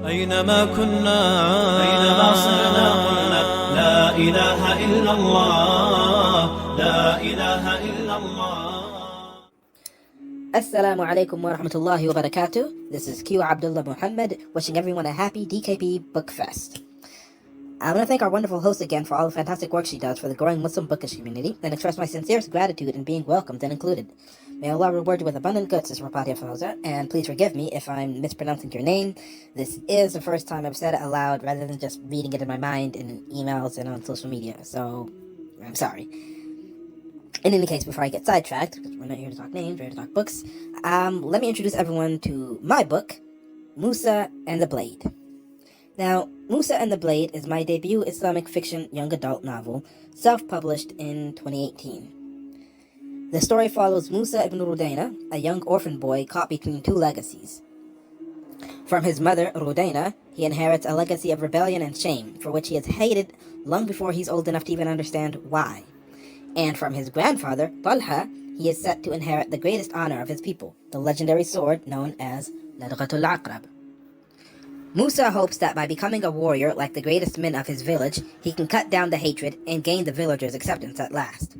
أينما كنا أينما صرنا قلنا لا إله إلا الله لا إله إلا الله. Assalamu alaikum wa rahmatullahi wa barakatuh. This is Q Abdullah Muhammad, wishing everyone a happy DKP Book Fest. I want to thank our wonderful host again for all the fantastic work she does for the growing Muslim bookish community, and express my sincerest gratitude in being welcomed and included. May Allah reward you with abundant good, Sister Rapatia Fawza, and please forgive me if I'm mispronouncing your name. This is the first time I've said it aloud rather than just reading it in my mind in emails and on social media, so I'm sorry. In any case, before I get sidetracked, because we're not here to talk names, we're here to talk books, let me introduce everyone to my book, Musa and the Blade. Now, Musa and the Blade is my debut Islamic fiction young adult novel, self-published in 2018. The story follows Musa ibn Rudaina, a young orphan boy caught between two legacies. From his mother, Rudaina, he inherits a legacy of rebellion and shame, for which he is hated long before he's old enough to even understand why. And from his grandfather, Talha, he is set to inherit the greatest honor of his people, the legendary sword known as Ladghatul Aqrab. Musa hopes that by becoming a warrior like the greatest men of his village, he can cut down the hatred and gain the villagers' acceptance at last.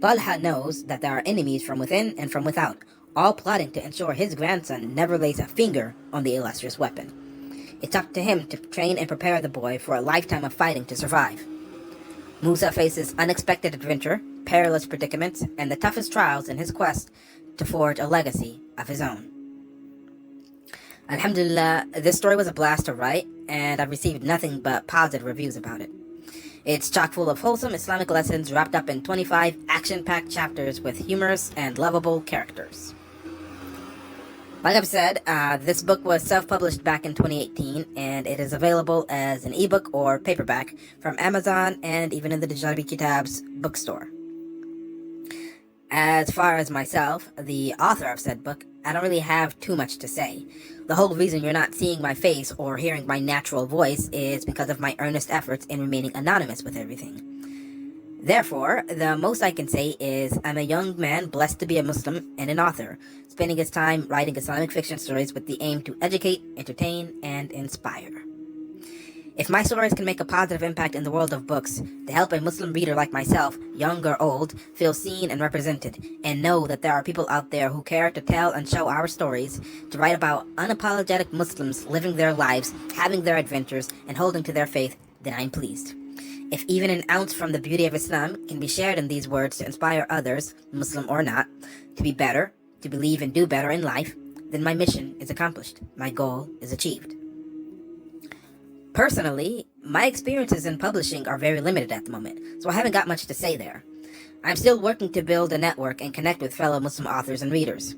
Talha knows that there are enemies from within and from without, all plotting to ensure his grandson never lays a finger on the illustrious weapon. It's up to him to train and prepare the boy for a lifetime of fighting to survive. Musa faces unexpected adventure, perilous predicaments, and the toughest trials in his quest to forge a legacy of his own. Alhamdulillah, this story was a blast to write, and I've received nothing but positive reviews about it. It's chock full of wholesome Islamic lessons wrapped up in 25 action-packed chapters with humorous and lovable characters. Like I've said, this book was self-published back in 2018, and it is available as an ebook or paperback from Amazon and even in the Djarabi Kitabs bookstore. As far as myself, the author of said book, I don't really have too much to say. The whole reason you're not seeing my face or hearing my natural voice is because of my earnest efforts in remaining anonymous with everything. Therefore, the most I can say is I'm a young man blessed to be a Muslim and an author, spending his time writing Islamic fiction stories with the aim to educate, entertain, and inspire. If my stories can make a positive impact in the world of books, to help a Muslim reader like myself, young or old, feel seen and represented, and know that there are people out there who care to tell and show our stories, to write about unapologetic Muslims living their lives, having their adventures, and holding to their faith, then I'm pleased. If even an ounce from the beauty of Islam can be shared in these words to inspire others, Muslim or not, to be better, to believe and do better in life, then my mission is accomplished. My goal is achieved. Personally, my experiences in publishing are very limited at the moment, so I haven't got much to say there. I'm still working to build a network and connect with fellow Muslim authors and readers.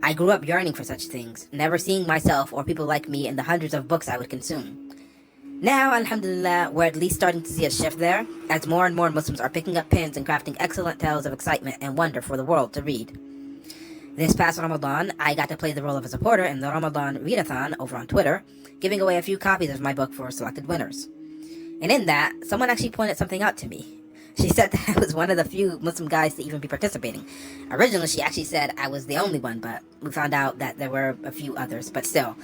I grew up yearning for such things, never seeing myself or people like me in the hundreds of books I would consume. Now, alhamdulillah, we're at least starting to see a shift there, as more and more Muslims are picking up pens and crafting excellent tales of excitement and wonder for the world to read. This past Ramadan, I got to play the role of a supporter in the Ramadan Readathon over on Twitter, giving away a few copies of my book for selected winners. And in that, someone actually pointed something out to me. She said that I was one of the few Muslim guys to even be participating. Originally, she actually said I was the only one, but we found out that there were a few others. But still,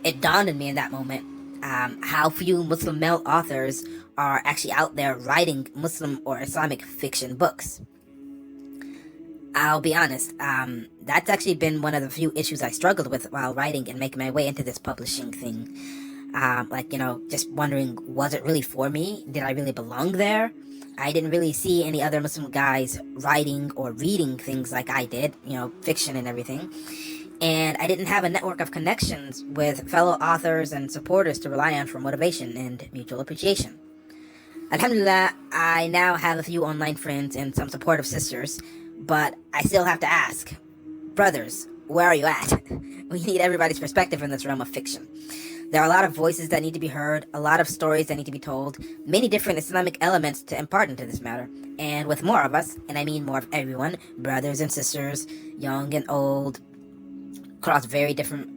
it dawned on me in that moment how few Muslim male authors are actually out there writing Muslim or Islamic fiction books. I'll be honest, that's actually been one of the few issues I struggled with while writing and making my way into this publishing thing. Just wondering, was it really for me? Did I really belong there? I didn't really see any other Muslim guys writing or reading things like I did, fiction and everything. And I didn't have a network of connections with fellow authors and supporters to rely on for motivation and mutual appreciation. Alhamdulillah, I now have a few online friends and some supportive sisters, but I still have to ask, brothers, where are you at? We need everybody's perspective in this realm of fiction. There are a lot of voices that need to be heard, a lot of stories that need to be told, many different Islamic elements to impart into this matter. And with more of us, and I mean more of everyone, brothers and sisters, young and old, across very different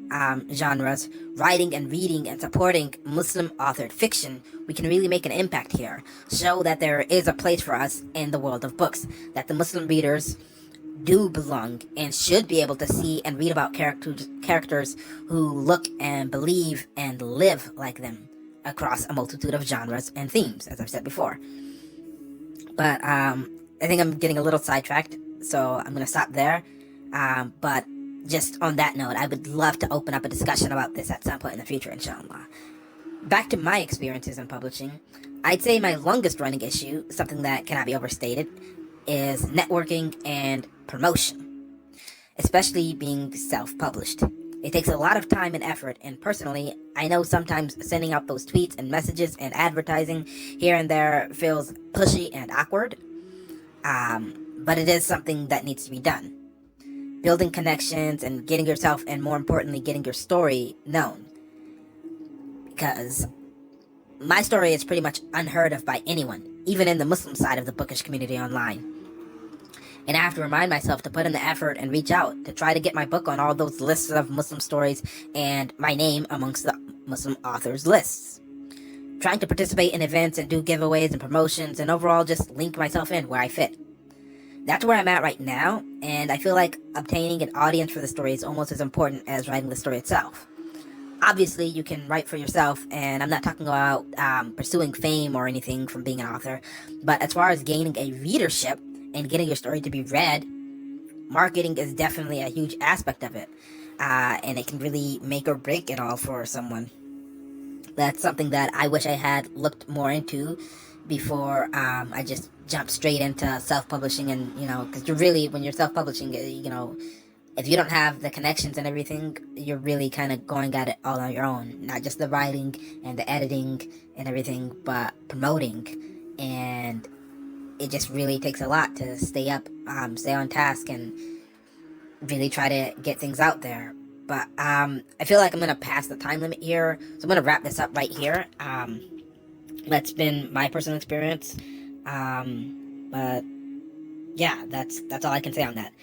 genres, writing and reading and supporting Muslim-authored fiction, we can really make an impact here. Show that there is a place for us in the world of books, that the Muslim readers do belong and should be able to see and read about characters who look and believe and live like them across a multitude of genres and themes, as I've said before. But I think I'm getting a little sidetracked, so I'm going to stop there. But just on that note, I would love to open up a discussion about this at some point in the future, inshallah. Back to my experiences in publishing, I'd say my longest running issue, something that cannot be overstated, is networking and promotion, especially being self-published. It takes a lot of time and effort, and personally, I know sometimes sending out those tweets and messages and advertising here and there feels pushy and awkward, but it is something that needs to be done. Building connections and getting yourself, and more importantly, getting your story known. Because my story is pretty much unheard of by anyone, even in the Muslim side of the bookish community online. And I have to remind myself to put in the effort and reach out to try to get my book on all those lists of Muslim stories and my name amongst the Muslim authors lists. Trying to participate in events and do giveaways and promotions and overall just link myself in where I fit. That's where I'm at right now, and I feel like obtaining an audience for the story is almost as important as writing the story itself. Obviously, you can write for yourself, and I'm not talking about pursuing fame or anything from being an author, but as far as gaining a readership and getting your story to be read, marketing is definitely a huge aspect of it, and it can really make or break it all for someone. That's something that I wish I had looked more into before I just jumped straight into self-publishing. And because you're really, when you're self-publishing, if you don't have the connections and everything, you're really kind of going at it all on your own. Not just the writing and the editing and everything, but promoting. And it just really takes a lot to stay on task and really try to get things out there. But I feel like I'm going to pass the time limit here, so I'm going to wrap this up right here. That's been my personal experience. But yeah, that's all I can say on that.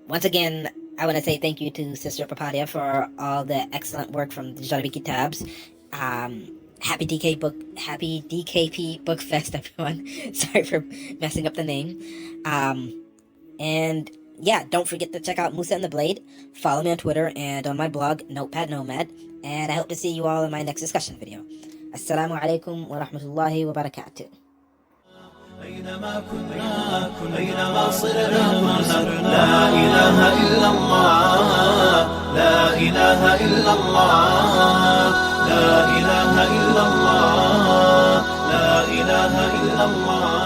Once again, I want to say thank you to Sister Papadia for all the excellent work from the Djarabi Kitabs. Happy DKP Book Fest, everyone. Sorry for messing up the name. And yeah, don't forget to check out Musa and the Blade. Follow me on Twitter and on my blog, Notepad Nomad. And I hope to see you all in my next discussion video. Assalamu alaikum wa rahmatullahi wa barakatuh. أينما كنا أينما صرنا لا إله إلا الله لا إله إلا الله لا إله إلا الله لا إله إلا الله.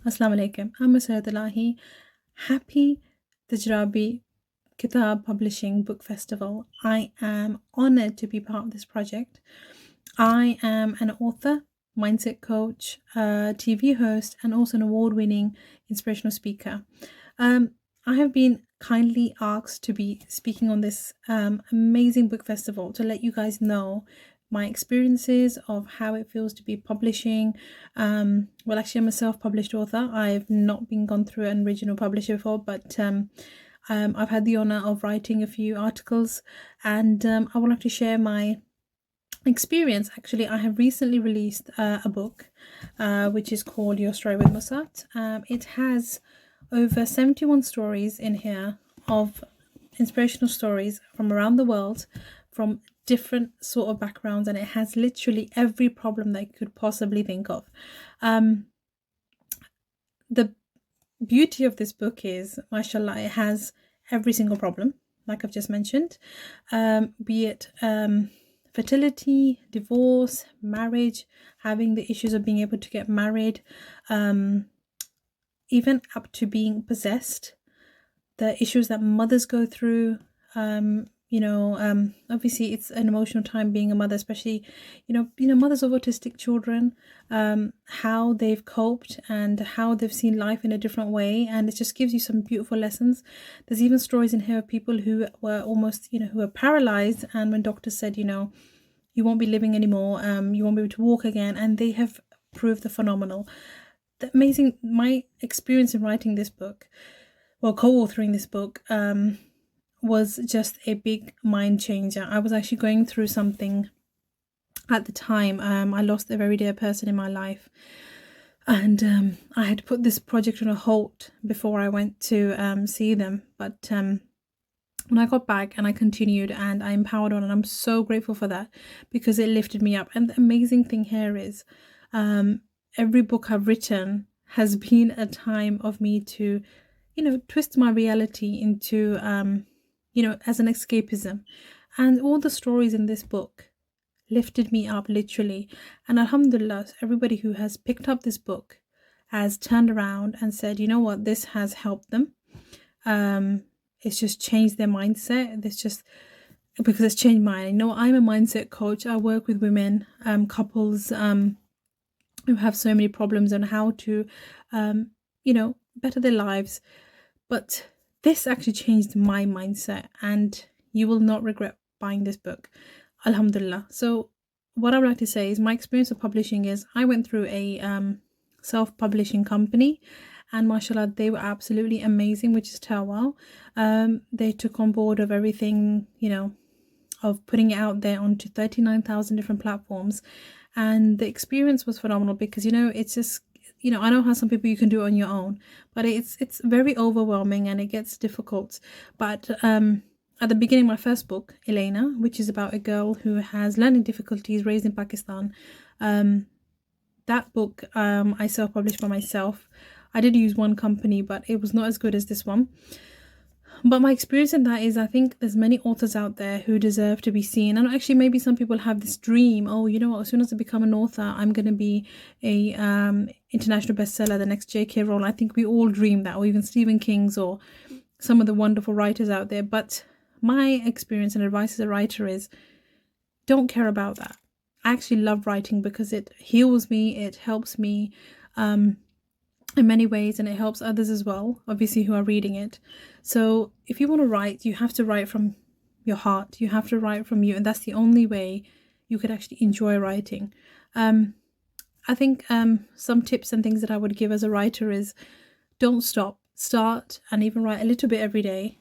Assalamu alaikum. I'm Masayat Alahi. Happy Djarabi Kitab Publishing Book Festival. I am honored to be part of this project. I am an author, mindset coach, TV host, and also an award-winning inspirational speaker. I have been kindly asked to be speaking on this amazing book festival to let you guys know my experiences of how it feels to be publishing. Well, actually, I'm a self-published author. I've not been gone through an original publisher before, but I've had the honor of writing a few articles, and I would like to share my experience. Actually, I have recently released a book which is called Your Story with Musat. It has over 71 stories in here of inspirational stories from around the world, from different sort of backgrounds, and it has literally every problem that you could possibly think of. The beauty of this book is, mashallah, it has every single problem, like I've just mentioned, be it fertility, divorce, marriage, having the issues of being able to get married, even up to being possessed, the issues that mothers go through. Obviously it's an emotional time being a mother, especially mothers of autistic children, how they've coped and how they've seen life in a different way, and it just gives you some beautiful lessons. There's even stories in here of people who were almost who were paralyzed, and when doctors said you won't be living anymore, you won't be able to walk again, and they have proved the phenomenal. The amazing, my experience in writing this book co-authoring this book was just a big mind changer. I was actually going through something at the time. I lost a very dear person in my life, and I had put this project on a halt before I went to see them. But when I got back and I continued and I empowered on, and I'm so grateful for that because it lifted me up. And the amazing thing here is every book I've written has been a time of me to, twist my reality into, as an escapism. And all the stories in this book lifted me up literally. And alhamdulillah, everybody who has picked up this book has turned around and said, you know what, this has helped them. It's just changed their mindset. Because it's changed mine. I'm a mindset coach. I work with women, couples who have so many problems on how to, better their lives. But this actually changed my mindset, and you will not regret buying this book. Alhamdulillah. So what I would like to say is my experience of publishing is I went through a self-publishing company, and mashallah, they were absolutely amazing, which is HIJJAH. They took on board of everything, of putting it out there onto 39,000 different platforms. And the experience was phenomenal because, it's just, I know how some people you can do it on your own, but it's very overwhelming and it gets difficult. But at the beginning, my first book, Elena, which is about a girl who has learning difficulties raised in Pakistan, that book I self-published by myself. I did use one company, but it was not as good as this one. But my experience in that is I think there's many authors out there who deserve to be seen. And actually maybe some people have this dream, as soon as I become an author, I'm going to be a international bestseller, the next J.K. Rowling. I think we all dream that, or even Stephen King's, or some of the wonderful writers out there. But my experience and advice as a writer is don't care about that. I actually love writing because it heals me, it helps me in many ways, and it helps others as well, obviously, who are reading it. So if you want to write, you have to write from your heart. You have to write from you, and that's the only way you could actually enjoy writing. I think some tips and things that I would give as a writer is don't stop. Start and even write a little bit every day,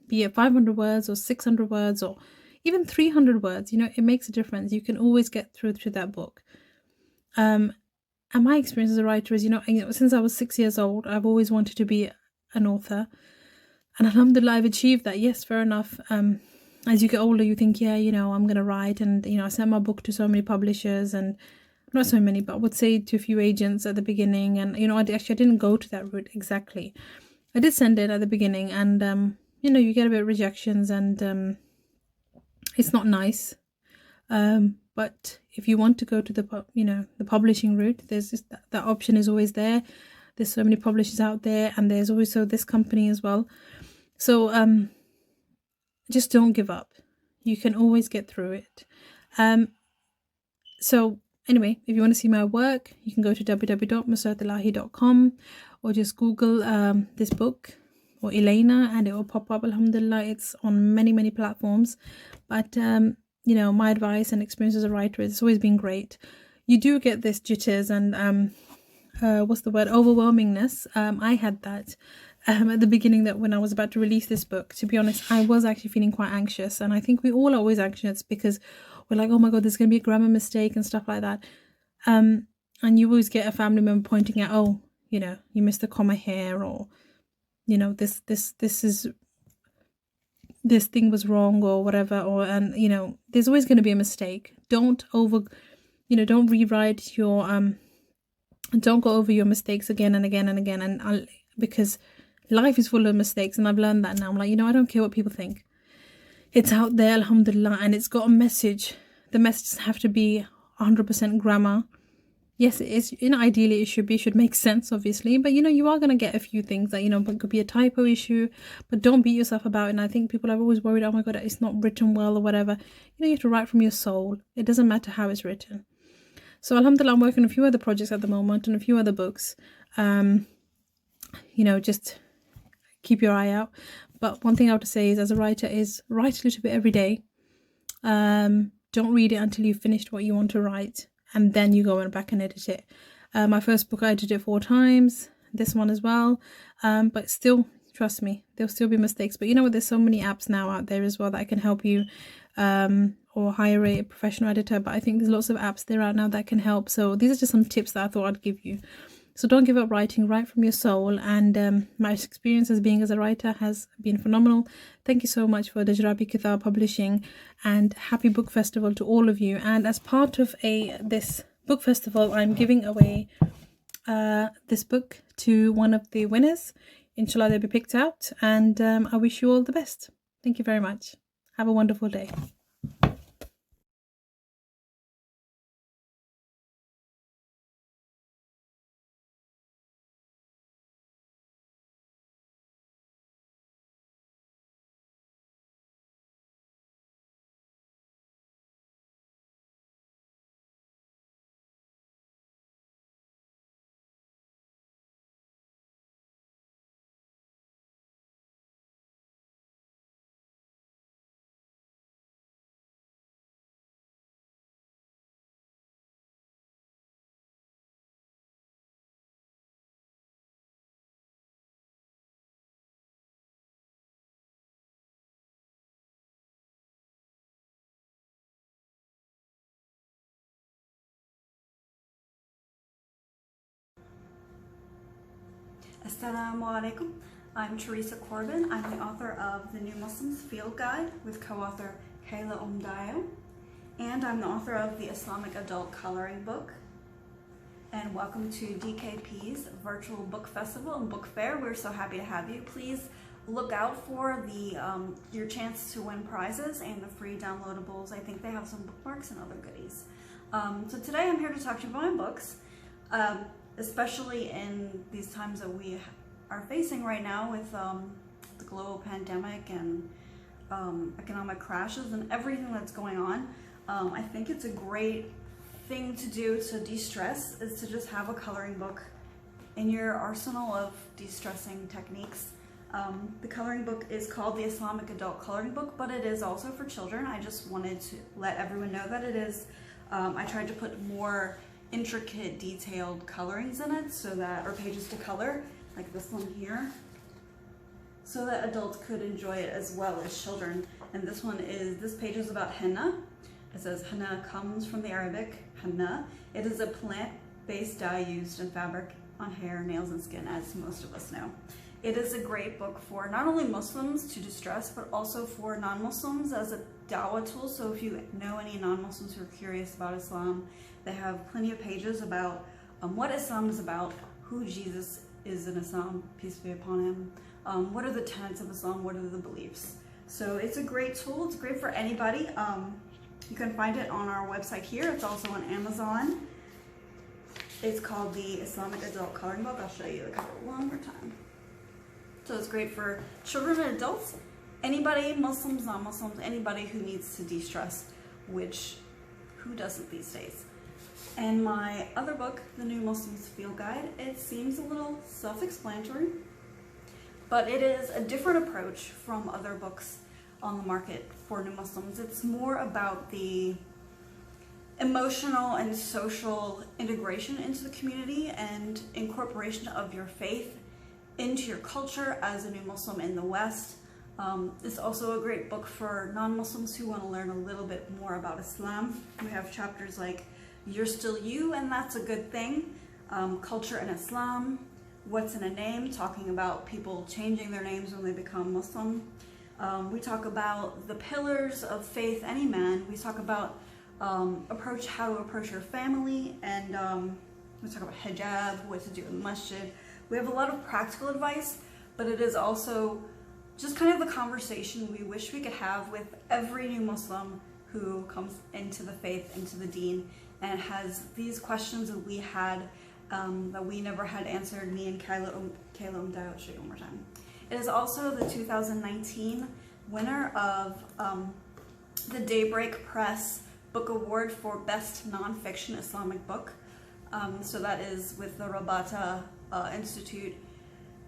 be it 500 words or 600 words or even 300 words. It makes a difference. You can always get through to that book. And my experience as a writer is, since I was 6 years old, I've always wanted to be an author. And alhamdulillah, I've achieved that. Yes, fair enough. As you get older, you think, I'm going to write. And, I sent my book to so many publishers, and not so many, but I would say to a few agents at the beginning. And, I didn't go to that route exactly. I did send it at the beginning, and, you get a bit of rejections, and it's not nice. But if you want to go to the publishing route, there's just that option is always there. There's so many publishers out there, and there's also this company as well. So just don't give up. You can always get through it. So anyway, if you want to see my work, you can go to www.masratalahi.com or just Google this book or Elena, and it will pop up. Alhamdulillah, it's on many, many platforms. But my advice and experience as a writer is it's always been great. You do get this jitters and overwhelmingness. I had that at the beginning, that when I was about to release this book, to be honest, I was actually feeling quite anxious. And I think we all are always anxious because we're like, oh my God, there's going to be a grammar mistake and stuff like that. And you always get a family member pointing out, you missed a comma here, or, this thing was wrong or whatever, and there's always going to be a mistake. Don't rewrite your don't go over your mistakes again and again and again, and because life is full of mistakes, and I've learned that now. I'm like, I don't care what people think. It's out there, alhamdulillah, and it's got a message. The messages have to be 100% grammar. Yes, it is, ideally it should make sense, obviously, but you are going to get a few things that, it could be a typo issue, but don't beat yourself about it. And I think people are always worried, oh my God, it's not written well or whatever. You have to write from your soul. It doesn't matter how it's written. So alhamdulillah, I'm working on a few other projects at the moment and a few other books. Just keep your eye out. But one thing I would say is, as a writer, is write a little bit every day. Don't read it until you've finished what you want to write, and then you go back and edit it. My first book, I edited it 4 times. this one as well. But still, trust me, there'll still be mistakes. But you know what? There's so many apps now out there as well that can help you, or hire a professional editor. But I think there's lots of apps there out now that can help. So these are just some tips that I thought I'd give you. So don't give up writing, write from your soul. And my experience as a writer has been phenomenal. Thank you so much for Djarabi Kitab Publishing, and happy book festival to all of you. And as part of this book festival, I'm giving away this book to one of the winners. Inshallah, they'll be picked out. And I wish you all the best. Thank you very much. Have a wonderful day. Assalamu alaikum. I'm Teresa Corbin. I'm the author of The New Muslims Field Guide with co-author Kayla Umdayo. And I'm the author of the Islamic Adult Coloring Book. And welcome to DKP's virtual book festival and book fair. We're so happy to have you. Please look out for your chance to win prizes and the free downloadables. I think they have some bookmarks and other goodies. So today I'm here to talk to you about my books. Especially in these times that we are facing right now with the global pandemic and economic crashes and everything that's going on. I think it's a great thing to do to de-stress, is to just have a coloring book in your arsenal of de-stressing techniques. The coloring book is called the Islamic Adult Coloring Book, but it is also for children. I just wanted to let everyone know that it is. I tried to put more intricate, detailed colorings in it, so that, or pages to color, like this one here, so that adults could enjoy it as well as children. And this page is about henna. It says henna comes from the Arabic henna. It is a plant-based dye used in fabric, on hair, nails, and skin, as most of us know. It is a great book for not only Muslims to distress, but also for non-Muslims as a dawah tool. So if you know any non-Muslims who are curious about Islam, they have plenty of pages about what Islam is about, who Jesus is in Islam, peace be upon him, what are the tenets of Islam, what are the beliefs. So it's a great tool, it's great for anybody. You can find it on our website here. It's also on Amazon. It's called the Islamic Adult Coloring Book. I'll show you the cover one more time. So it's great for children and adults, anybody, Muslims, non-Muslims, anybody who needs to de-stress, which, who doesn't these days? And my other book, The New Muslims Field Guide, it seems a little self-explanatory, but it is a different approach from other books on the market for new Muslims. It's more about the emotional and social integration into the community and incorporation of your faith into your culture as a new Muslim in the West. It's also a great book for non-Muslims who want to learn a little bit more about Islam. We have chapters like You're Still You, and That's a Good Thing, Culture in Islam, What's in a Name, talking about people changing their names when they become Muslim. We talk about the pillars of faith, any man. We talk about how to approach your family, and we talk about hijab, what to do in the masjid. We have a lot of practical advice, but it is also just kind of the conversation we wish we could have with every new Muslim who comes into the faith, into the deen, and has these questions that we had, that we never had answered, me and Kayla Umdayo. I'll show you one more time. It is also the 2019 winner of the Daybreak Press Book Award for Best Nonfiction Islamic Book. So that is with the Rabata Institute,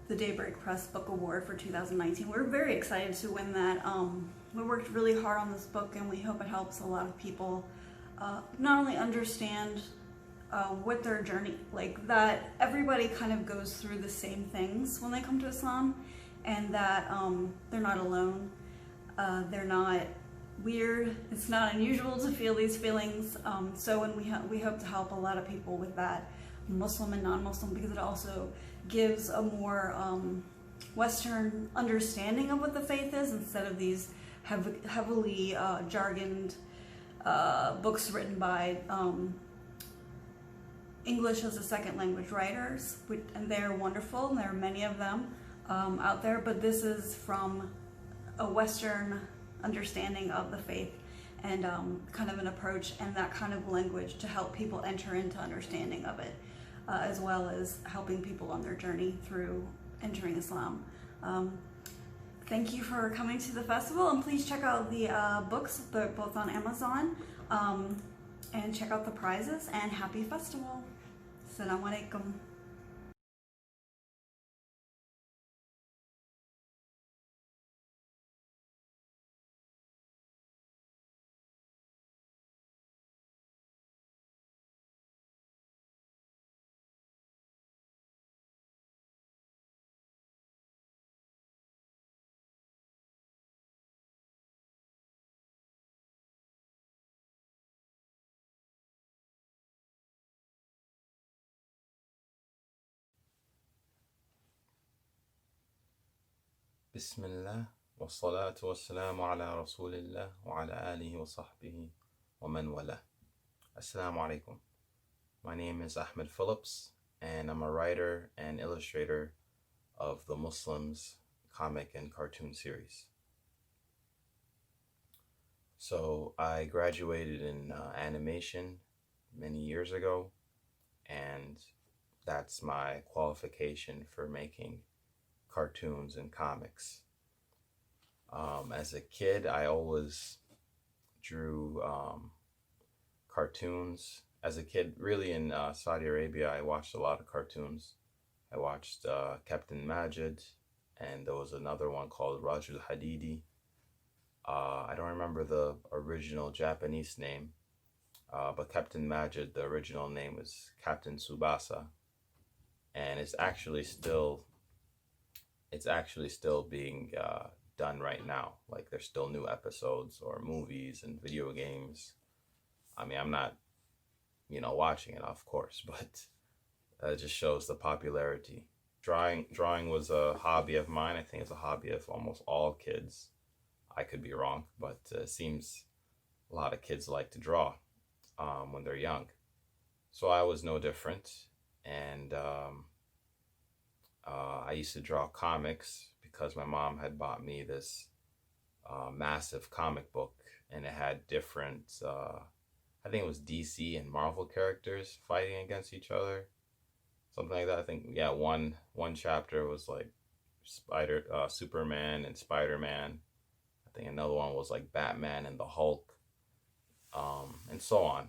the Daybreak Press Book Award for 2019. We're very excited to win that. We worked really hard on this book, and we hope it helps a lot of people not only understand with their journey, like that everybody kind of goes through the same things when they come to Islam, and that they're not alone, they're not weird, it's not unusual to feel these feelings. So when we hope to help a lot of people with that, Muslim and non-Muslim, because it also gives a more Western understanding of what the faith is, instead of these heavily jargoned books written by English as a second language writers, and they're wonderful, and there are many of them out there, but this is from a Western understanding of the faith, and kind of an approach and that kind of language to help people enter into understanding of it, as well as helping people on their journey through entering Islam. Thank you for coming to the festival, and please check out the books. They're both on Amazon, and check out the prizes, and happy festival. Assalamu alaikum. Bismillah, wa salatu wa salamu ala rasulillah wa ala alihi wa sahbihi wa man wala. Assalamu alaikum. My name is Ahmed Phillips, and I'm a writer and illustrator of the Muslims comic and cartoon series. So I graduated in animation many years ago, and that's my qualification for making cartoons and comics. As a kid, I always drew cartoons. As a kid, really in Saudi Arabia, I watched a lot of cartoons. I watched Captain Majid, and there was another one called Rajul Hadidi. I don't remember the original Japanese name, but Captain Majid, the original name was Captain Tsubasa, and it's actually still being done right now. Like, there's still new episodes or movies and video games. I mean, I'm not, watching it, of course, but it just shows the popularity. Drawing was a hobby of mine. I think it's a hobby of almost all kids. I could be wrong, but it seems a lot of kids like to draw when they're young. So I was no different, and I used to draw comics because my mom had bought me this massive comic book, and it had different, I think it was DC and Marvel characters fighting against each other, something like that. I think, yeah, one chapter was like Superman and Spider-Man. I think another one was like Batman and the Hulk, and so on.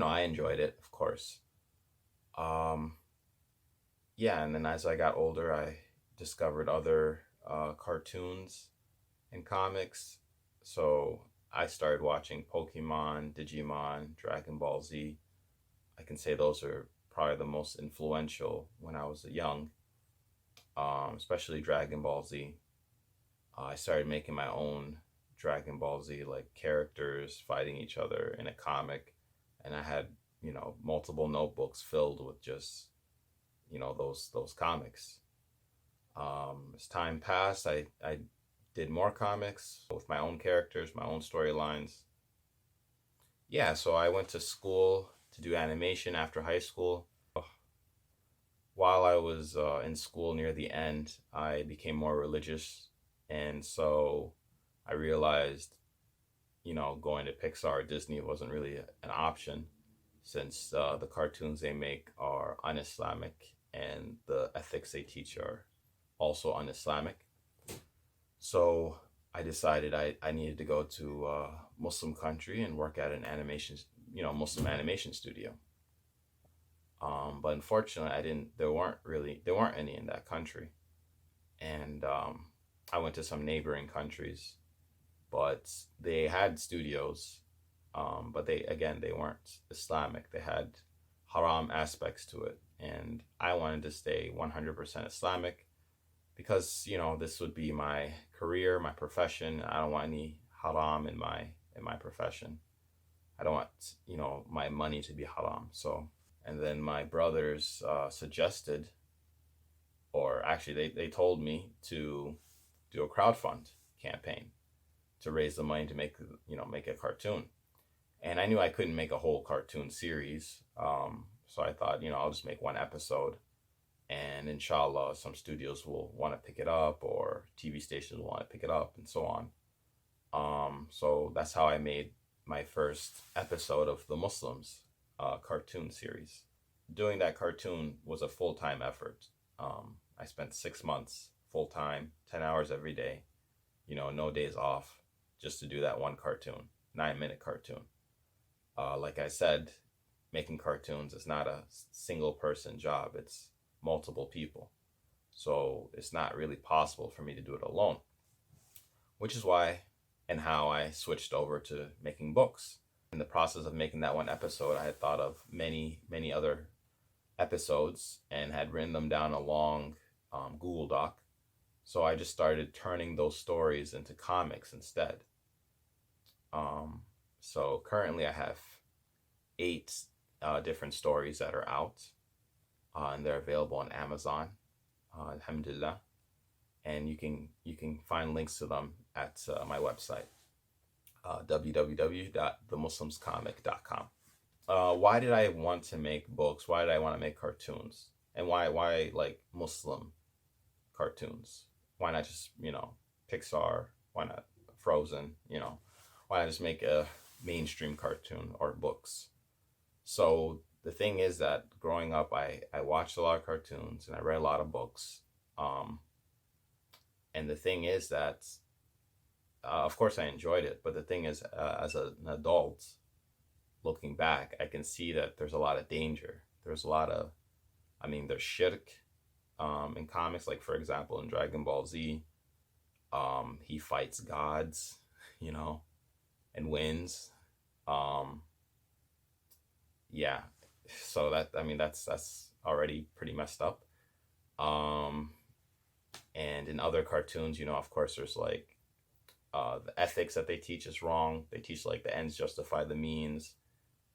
I enjoyed it, of course. Yeah, and then as I got older, I discovered other cartoons and comics. So I started watching Pokemon, Digimon, Dragon Ball Z. I can say those are probably the most influential when I was young, especially Dragon Ball Z. I started making my own Dragon Ball Z, like characters fighting each other in a comic, and I had, multiple notebooks filled with just, those comics. As time passed, I did more comics with my own characters, my own storylines. Yeah, so I went to school to do animation after high school. While I was in school near the end, I became more religious, and so I realized, going to Pixar or Disney wasn't really an option, since the cartoons they make are un-Islamic, and the ethics they teach are also un-Islamic. So I decided I needed to go to a Muslim country and work at an animation, Muslim animation studio. But unfortunately, there weren't any in that country. And I went to some neighboring countries, but they had studios, But they weren't Islamic. They had haram aspects to it. And I wanted to stay 100% Islamic because, this would be my career, my profession. I don't want any haram in my profession. I don't want, my money to be haram. So, and then my brothers suggested, or actually they told me to do a crowdfund campaign to raise the money to make a cartoon. And I knew I couldn't make a whole cartoon series. So I thought, I'll just make one episode, and inshallah, some studios will want to pick it up, or TV stations will want to pick it up, and so on. So that's how I made my first episode of The Muslims cartoon series. Doing that cartoon was a full-time effort. I spent 6 months full-time, 10 hours every day, no days off, just to do that one cartoon, 9-minute cartoon. Like I said, making cartoons is not a single person job. It's multiple people. So it's not really possible for me to do it alone, which is why and how I switched over to making books. In the process of making that one episode, I had thought of many, many other episodes and had written them down a long Google Doc. So I just started turning those stories into comics instead. So currently I have 8 different stories that are out, and they're available on Amazon, alhamdulillah. And you can find links to them at my website, www.themuslimscomic.com. Why did I want to make books? Why did I want to make cartoons? And why like Muslim cartoons? Why not just, Pixar? Why not Frozen? Why not just make a mainstream cartoon or books? So the thing is that growing up, I watched a lot of cartoons and I read a lot of books. And the thing is that, of course, I enjoyed it. But the thing is, as an adult, looking back, I can see that there's a lot of danger. There's a lot of, there's shirk in comics. Like, for example, in Dragon Ball Z, he fights gods, and wins. Yeah. So that's already pretty messed up. And in other cartoons, of course, there's like the ethics that they teach is wrong. They teach like the ends justify the means,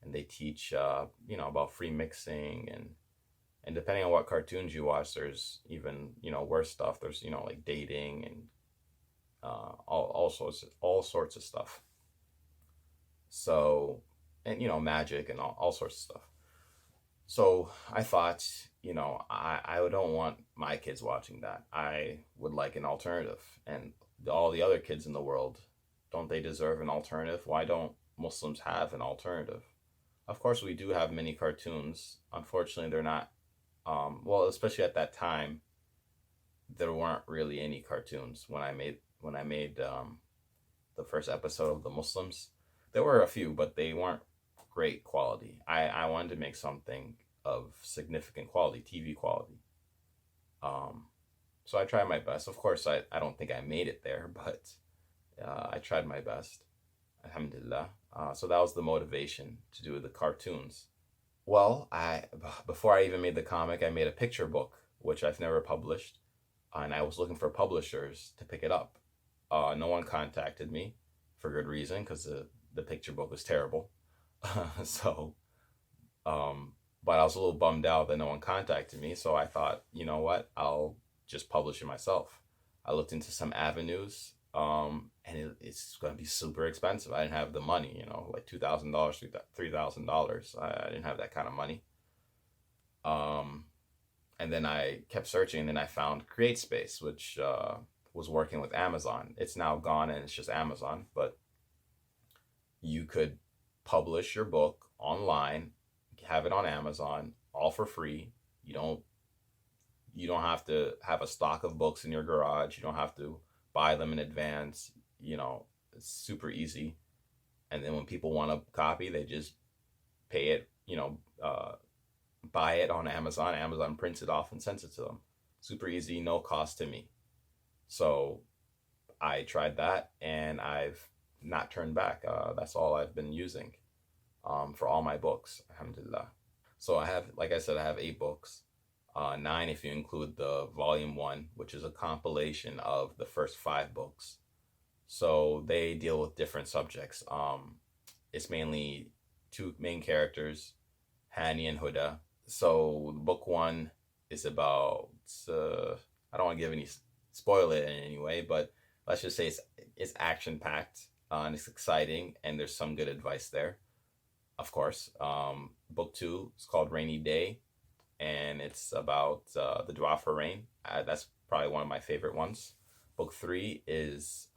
and they teach about free mixing, and depending on what cartoons you watch, there's even worse stuff. There's like dating and all sorts of stuff. So, and magic and all sorts of stuff. So I thought, I don't want my kids watching that. I would like an alternative. And all the other kids in the world, don't they deserve an alternative? Why don't Muslims have an alternative? Of course, we do have many cartoons. Unfortunately, they're not, especially at that time, there weren't really any cartoons when I made the first episode of The Muslims. There were a few, but they weren't great quality. I wanted to make something of significant quality, TV quality. So I tried my best. Of course, I don't think I made it there, but I tried my best, alhamdulillah. So that was the motivation to do the cartoons. Well, before I even made the comic, I made a picture book, which I've never published, and I was looking for publishers to pick it up. No one contacted me, for good reason, because the picture book was terrible. But I was a little bummed out that no one contacted me. So I thought, you know what, I'll just publish it myself. I looked into some avenues, and it's going to be super expensive. I didn't have the money, like $2,000, $3,000. I didn't have that kind of money. And then I kept searching, and then I found CreateSpace, which was working with Amazon. It's now gone, and it's just Amazon. But you could publish your book online, have it on Amazon, all for free. You don't have to have a stock of books in your garage. You don't have to buy them in advance. It's super easy. And then when people want a copy, they just pay it, buy it on Amazon. Amazon prints it off and sends it to them. Super easy, no cost to me. So I tried that, and I've not turn back. That's all I've been using for all my books, alhamdulillah. So I have, like I said, I have 8 books, 9 if you include the volume 1, which is a compilation of the first 5 books. So they deal with different subjects. It's mainly 2 main characters, Hani and Huda. So book 1 is about, I don't want to give any, spoil it in any way, but let's just say it's action packed and it's exciting, and there's some good advice there, of course. Book 2 is called Rainy Day, and it's about the dua for rain. That's probably one of my favorite ones. Book 3 is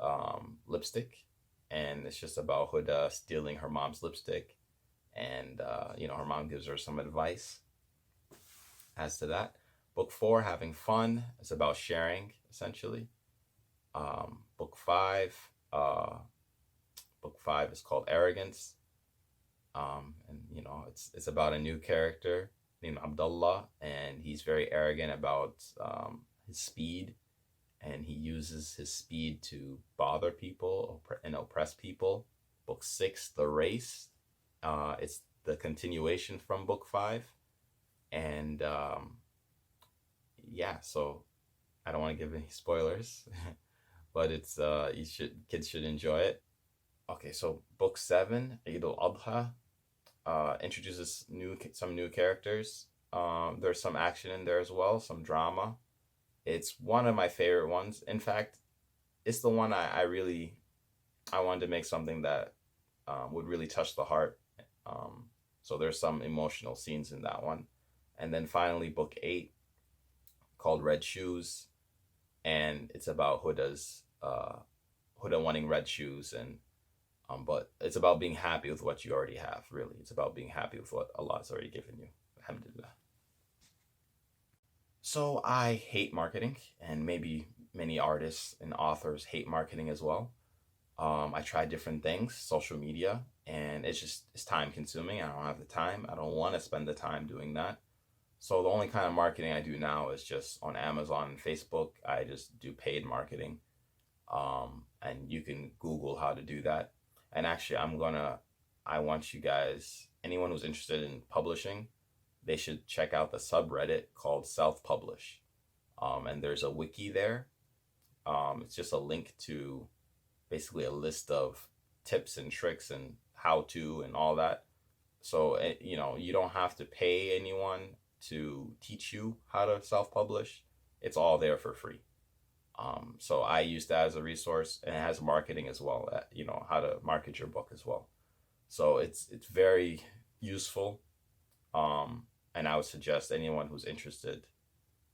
Lipstick, and it's just about Huda stealing her mom's lipstick, and her mom gives her some advice as to that. Book 4, Having Fun, is about sharing, essentially. Book 5 is called Arrogance, and it's about a new character named Abdullah, and he's very arrogant about his speed, and he uses his speed to bother people and oppress people. Book 6, The Race, it's the continuation from book 5, and so I don't want to give any spoilers, but it's kids should enjoy it. Okay, so book 7, HIJJAH, introduces some new characters. There's some action in there as well, some drama. It's one of my favorite ones. In fact, it's the one I wanted to make something that would really touch the heart. So there's some emotional scenes in that one. And then finally, book 8, called Red Shoes, and it's about Huda wanting red shoes, and but it's about being happy with what you already have. Really, it's about being happy with what Allah has already given you, alhamdulillah. So I hate marketing, and maybe many artists and authors hate marketing as well. I tried different things, social media, and it's time consuming. I don't have the time. I don't want to spend the time doing that. So the only kind of marketing I do now is just on Amazon and Facebook. I just do paid marketing. And you can Google how to do that. And actually, I want you guys, anyone who's interested in publishing, they should check out the subreddit called Self-Publish. And there's a wiki there. It's just a link to basically a list of tips and tricks and how to and all that. So, you don't have to pay anyone to teach you how to self-publish. It's all there for free. So I use that as a resource, and it has marketing as well, how to market your book as well. So it's very useful. And I would suggest anyone who's interested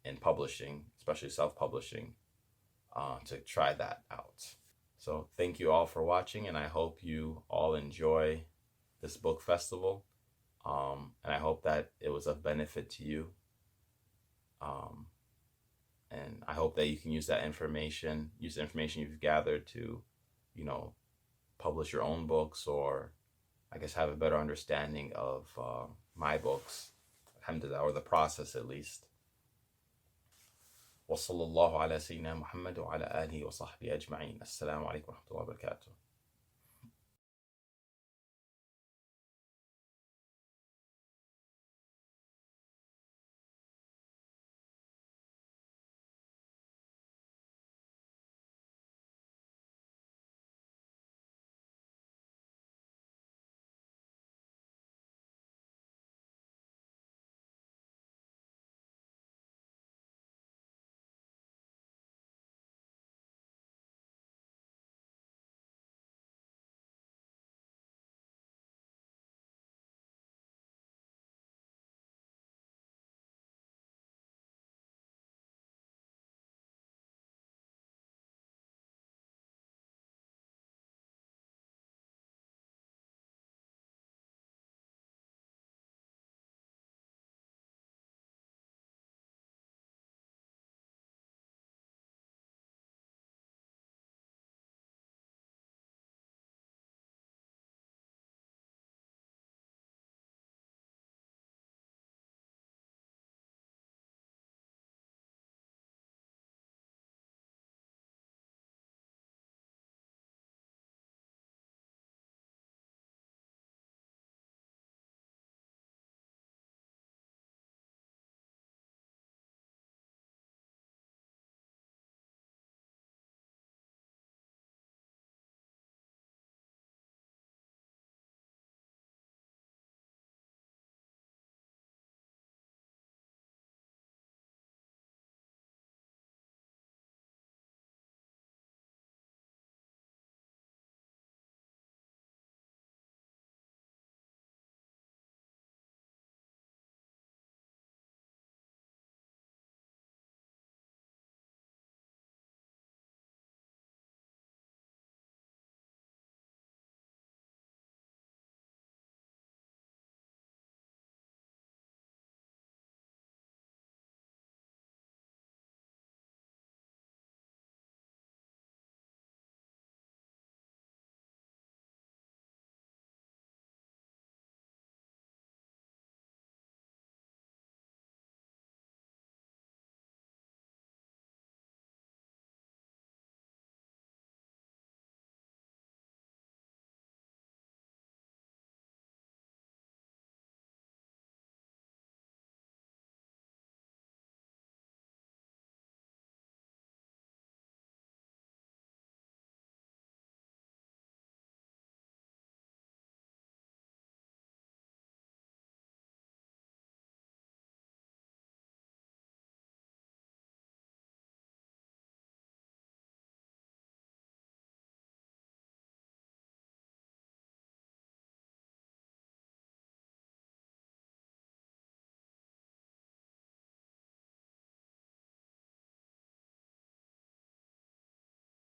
in publishing, especially self-publishing, to try that out. So thank you all for watching, and I hope you all enjoy this book festival. And I hope that it was of benefit to you. And I hope that you can use the information you've gathered to, publish your own books, or I guess have a better understanding of my books, alhamdulillah, or the process at least. وصلى الله على سيدنا محمد وعلى آله وصحبه أجمعين. السلام عليكم ورحمة الله وبركاته.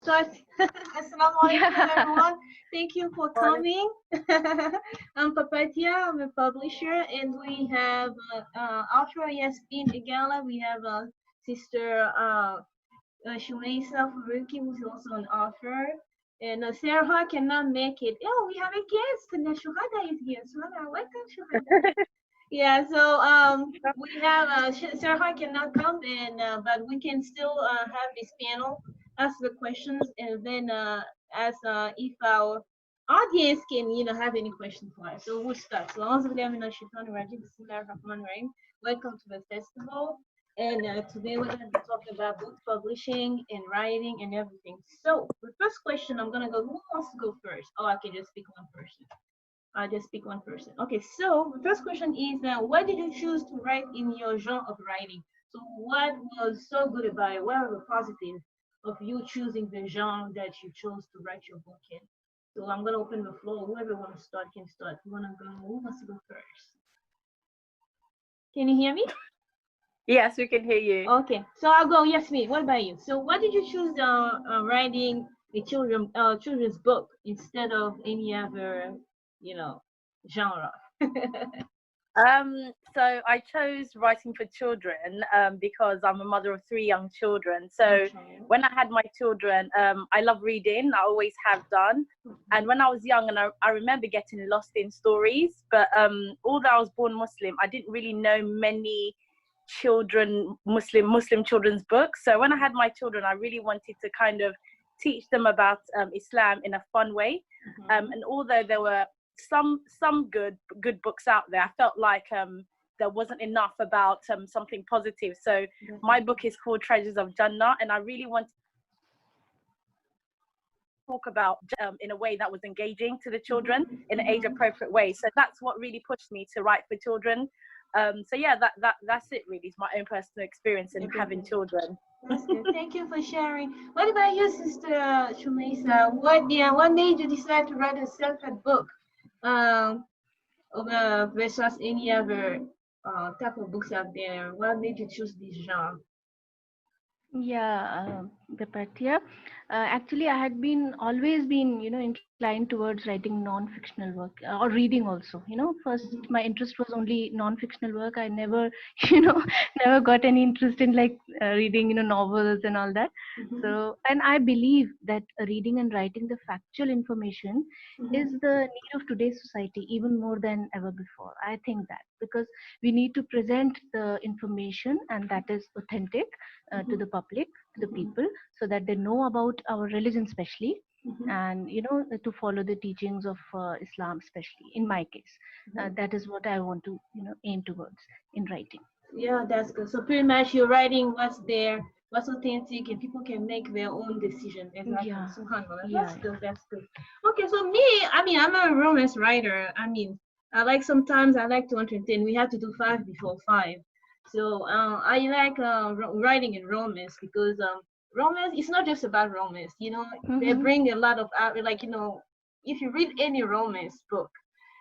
start. Assalamu alaikum, everyone. Thank you for coming. I'm Papatia. I'm a publisher, and we have author Yasmin Igala. We have sister Shumaisa Faruqi, who's also an author. And Sarah cannot make it. Oh, we have a guest, and Shuhada is here. Shuhada, welcome, Shuhada. Yeah, so we have Sarah cannot come in, but we can still have this panel ask the questions, and then ask if our audience can, have any questions for us. So we'll start. So, welcome to the festival. And today we're going to be talking about book publishing and writing and everything. So the first question, I'm going to go, who wants to go first? Oh, I can just pick one person. I'll just pick one person. Okay, so the first question is, why did you choose to write in your genre of writing? So what was so good about it? What are the positives of you choosing the genre that you chose to write your book in? So I'm going to open the floor. Whoever wants to start can start. Who wants to go first? Can you hear me? Yes, we can hear you. Okay, so I'll go. Yasmin, what about you? So why did you choose writing a children's book instead of any other, genre? So I chose writing for children because I'm a mother of 3 young children. So when I had my children, I love reading. I always have done. And when I was young, and I remember getting lost in stories, but although I was born Muslim, I didn't really know many Muslim children's books. So when I had my children, I really wanted to kind of teach them about Islam in a fun way. And although there were some good books out there, I felt like there wasn't enough about something positive. So my book is called Treasures of Jannah, and I really want to talk about in a way that was engaging to the children in an age appropriate way. So that's what really pushed me to write for children. So yeah, that's it really. It's my own personal experience in having children. That's good. Thank you for sharing. What about you, Sister Shumaisa? What made you decide to write a self-help book versus any other type of books out there? What made you choose this genre? Yeah, Papatia. Actually, I had always been, inclined towards writing non-fictional work or reading also. First my interest was only non-fictional work. I never, never got any interest in reading, novels and all that. So, and I believe that reading and writing the factual information is the need of today's society even more than ever before. I think that because we need to present the information and that is authentic to the public, to the people, so that they know about our religion especially, and to follow the teachings of Islam especially. In my case, that is what I want to aim towards in writing. Yeah, that's good. So pretty much you're writing what's there, what's authentic, and people can make their own decision. Exactly. Yeah. SubhanAllah. Yeah, That's good. That's good. Okay, so me, I'm a romance writer. Sometimes I like to entertain. We have to do 5 before 5. So I like writing in romance because romance is not just about romance. They bring a lot of if you read any romance book,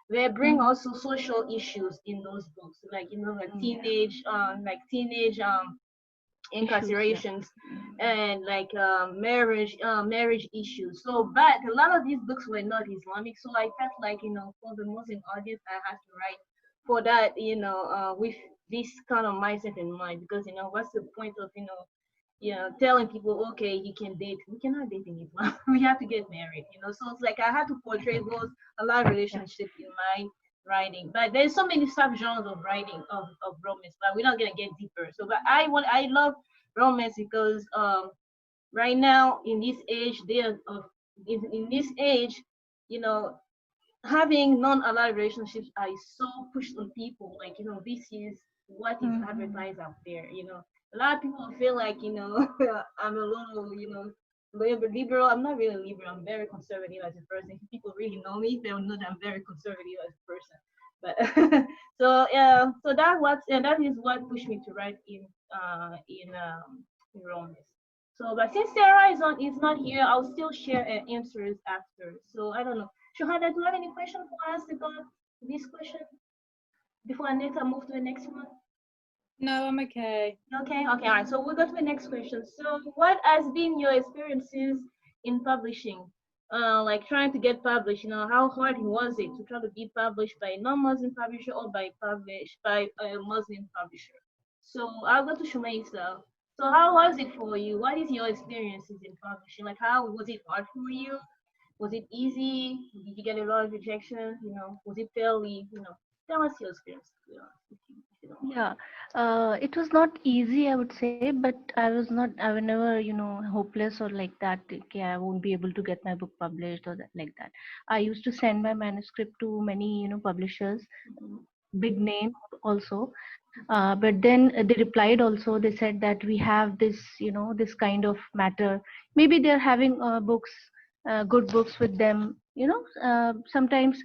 they bring also social issues in those books, like teenage incarcerations and marriage issues. So, but a lot of these books were not Islamic, so I felt like for the Muslim audience, I had to write for that with this kind of mindset in mind, because what's the point of telling people, okay, you can date, we cannot date in Islam. We have to get married, so it's like I had to portray a lot of relationships in my writing. But there's so many subgenres of writing of romance, but we're not gonna get deeper. So but I love romance because right now in this age having non-halal relationships are so pushed on people. This is what is advertised out there. A lot of people feel like I'm a little liberal. I'm not really liberal. I'm very conservative as a person. If people really know me, they'll know that I'm very conservative as a person. But so that is what pushed me to write in romance. So, but since Sarah is not here, I'll still share answers after. So I don't know. Shohada, do you have any question for us about this question before I move to the next one? No, I'm okay. Okay, all right. So we'll go to the next question. So what has been your experiences in publishing, like trying to get published. You know, how hard was it to try to be published by a non-Muslim publisher or published by a Muslim publisher? So I'll go to Shumaisa. So how was it for you? What is your experiences in publishing? Like, how was it hard for you? Was it easy? Did you get a lot of rejection? You know, was it fairly? You know, tell us your experience. If you don't mind. Yeah, it was not easy, I would say, but I was never, hopeless or like that. Okay, I won't be able to get my book published or that, like that. I used to send my manuscript to many, publishers, big names also. But then they replied also. They said that we have this, this kind of matter. Maybe they're having books, good books with them. Sometimes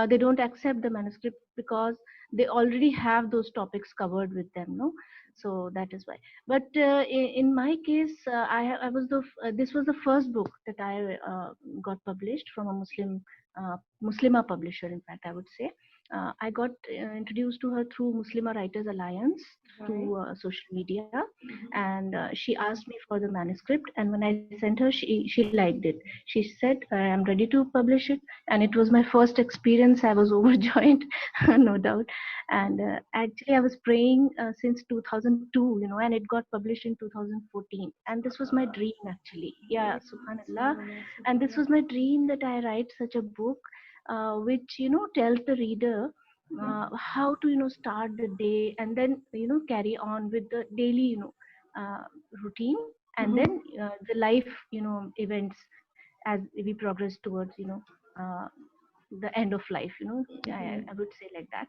they don't accept the manuscript because they already have those topics covered with them. No, so that is why. But in my case, I was this was the first book that I got published from a Muslima publisher. In fact, I would say. I got introduced to her through Muslima Writers Alliance through social media, and she asked me for the manuscript. And when I sent her, she liked it. She said, "I'm ready to publish it." And it was my first experience. I was overjoyed, no doubt. And actually, I was praying since 2002, and it got published in 2014. And this was my dream, actually. Yeah, Subhanallah. And this was my dream that I write such a book which tells the reader how to start the day and then carry on with the daily uh, routine, and then the life events as we progress towards uh, the end of life. I would say like that.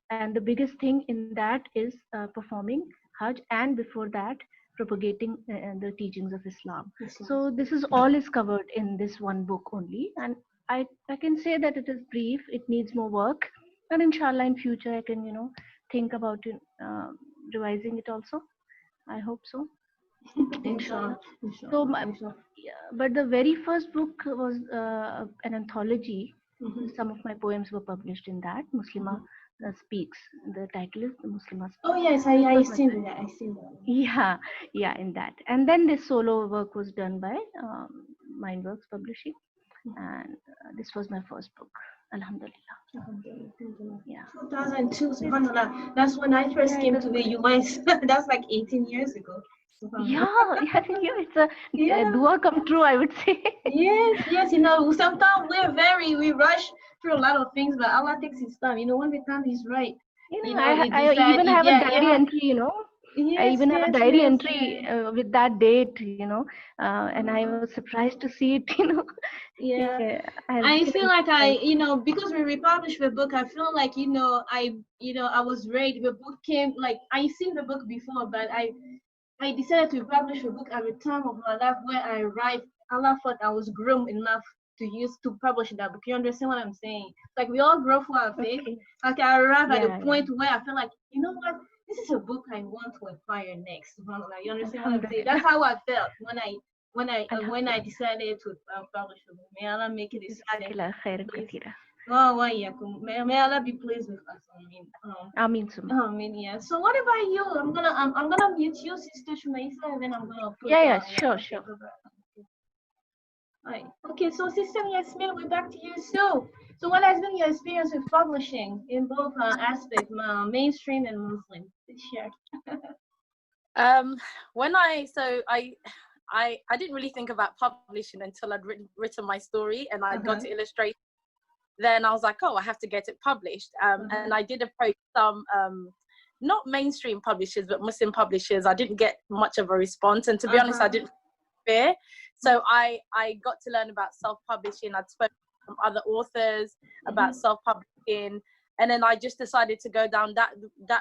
And the biggest thing in that is performing Hajj, and before that propagating the teachings of Islam. So this is all is covered in this one book only, and I can say that it is brief. It needs more work, and inshallah in future I can think about revising it also. I hope so. Inshallah. So but the very first book was an anthology. Some of my poems were published in that. Muslima Speaks. The title is The Muslima Speaks. Oh yes, I seen that. I seen that. Yeah, in that. And then this solo work was done by Mindworks Publishing, and this was my first book. Alhamdulillah. Yeah. 2002, subhanallah. That's when I first came to the US. That's like 18 years ago. Yeah, it's a dua come true, I would say. Yes, sometimes we rush through a lot of things, but Allah takes his time. When the time is right. I even have a diary entry, I even have a diary entry with that date, and I was surprised to see it, Yeah. I feel like because we republished the book, I feel like, I was ready. The book came, like, I seen the book before, but I decided to publish a book at the time of my life where I arrived. Allah thought I was grown enough to publish that book. You understand what I'm saying? Like, we all grow for our faith. Okay. Like, I arrived at a point where I feel like, you know what? This is a book I want to acquire next. You understand what I'm saying? That's how I felt when I decided to publish the book. May Allah make it easy. May Allah be pleased with us. Ameen. Yeah. So what about you? I'm gonna mute you, Sister Shumaisa, and then I'm gonna put sure. Right. Okay, so Sister Yasmin, we're back to you. So what has been your experience with publishing in both aspects, mainstream and Muslim? Please share. I didn't really think about publishing until I'd written my story and I got to illustrate. Then I was like, oh, I have to get it published. And I did approach some not mainstream publishers, but Muslim publishers. I didn't get much of a response, and to be honest, I didn't fear. So I got to learn about self-publishing. I'd spoken to some other authors about self-publishing, and then I just decided to go down that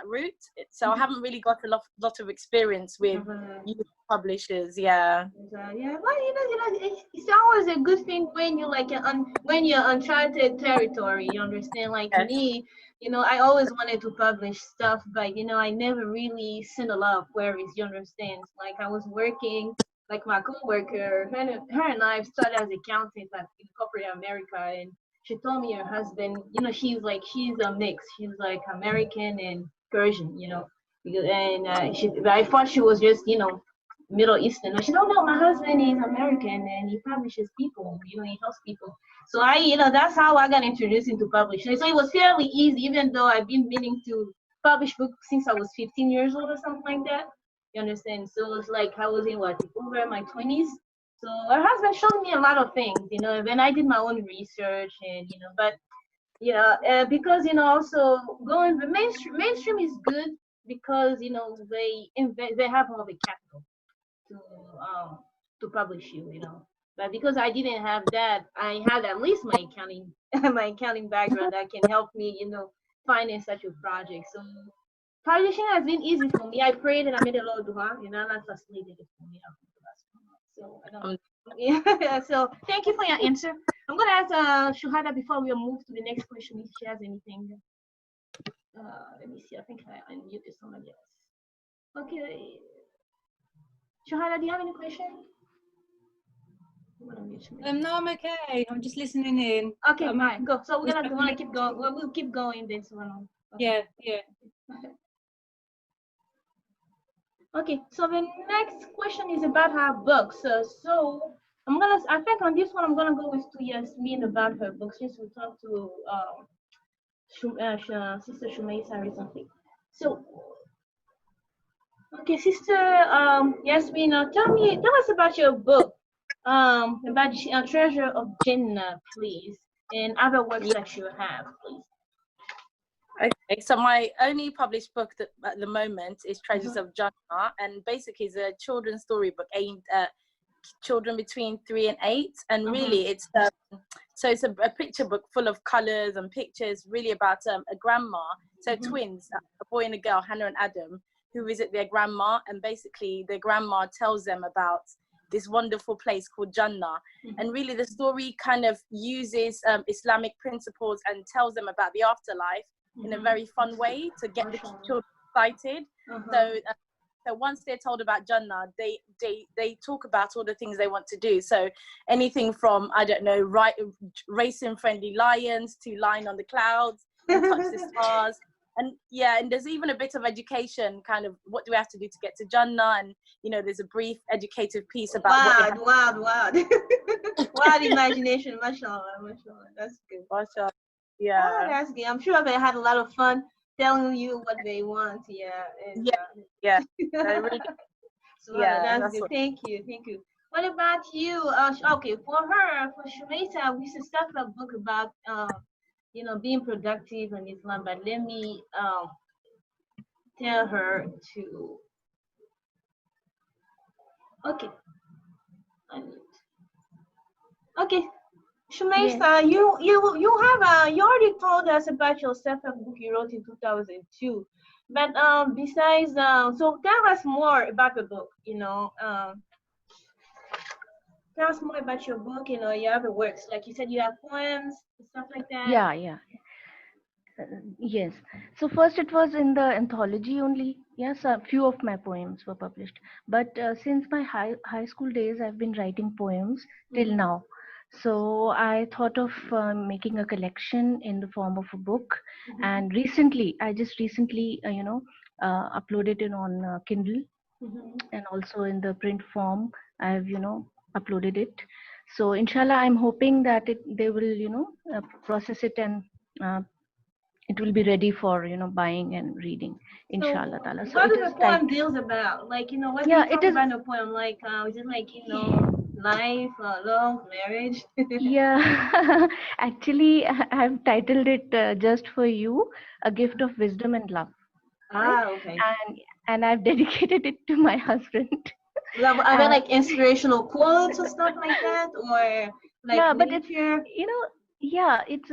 route. So I haven't really got a lot of experience with publishers. Yeah. Well, it's always a good thing when you when you're uncharted territory. You understand? Like me, I always wanted to publish stuff, but I never really seen a lot of queries. You understand? Like, I was working. Like, my co-worker, her and I started as accountants in corporate America, and she told me her husband, she's a mix. She's like American and Persian, and I thought she was just, Middle Eastern. She don't know my husband is American and he publishes people, he helps people. So that's how I got introduced into publishing. So it was fairly easy, even though I've been meaning to publish books since I was 15 years old or something like that. You understand? So it's like I was in over my 20s. So her husband showed me a lot of things, and then I did my own research and but because also going the mainstream is good because they have all the capital to publish you. But because I didn't have that, I had at least my accounting my accounting background that can help me finance such a project. So publishing has been easy for me. I prayed and I made a lot of dua, and that facilitated it for me. So I don't. Yeah. So thank you for your answer. I'm gonna ask Shuhada before we move to the next question if she has anything. Let me see. I think I unmuted somebody else. Okay. Shuhada, do you have any question? No, I'm okay. I'm just listening in. Okay, fine. Go. So we're gonna keep going. We'll keep going then. So okay. Yeah. Okay. So the next question is about her books. So I think on this one I'm gonna go with Yasmin about her books since we talked to Sister Shumaisa recently. So okay, Sister Yasmin, tell us about your book. About Treasure of Jannah, please, and other works that you have, please. Okay, so my only published book at the moment is Treasures of Jannah, and basically it's a children's storybook aimed at children between 3 and 8, and really it's it's a picture book full of colors and pictures, really about a grandma, so twins, a boy and a girl, Hannah and Adam, who visit their grandma, and basically their grandma tells them about this wonderful place called Jannah. And really the story kind of uses Islamic principles and tells them about the afterlife in a very fun way to get the children excited. So once they're told about Jannah, they talk about all the things they want to do. So anything from, I don't know, racing friendly lions to lying on the clouds and touch the stars. And there's even a bit of education, kind of what do we have to do to get to Jannah, and there's a brief educative piece about wild imagination, mashallah, that's good. Mashallah. Yeah. That's good. I'm sure they had a lot of fun telling you what they want. So that's good. Thank you. What about you? Okay, for Shumaisa, we should start a book about being productive in Islam, but let me tell her to. Okay. Okay. Shumaisa, you already told us about your self-help book you wrote in 2002, but besides, so tell us more about the book. Tell us more about your book. Your other works, like you said, you have poems and stuff like that. Yeah. Yes. So first it was in the anthology only. Yes, a few of my poems were published. But since my high school days, I've been writing poems till now. So I thought of making a collection in the form of a book. And I just recently, uploaded it on Kindle, and also in the print form. I've, uploaded it. So inshallah, I'm hoping that they will, process it and it will be ready for buying and reading, inshallah ta'ala. So what do the poem deals about? Like what do you talk about in the poem? Like is it like life, love, marriage? Yeah. Actually, I've titled it Just for You, a gift of wisdom and love. Okay. And I've dedicated it to my husband. Are there like inspirational quotes or stuff like that, or like but it's it's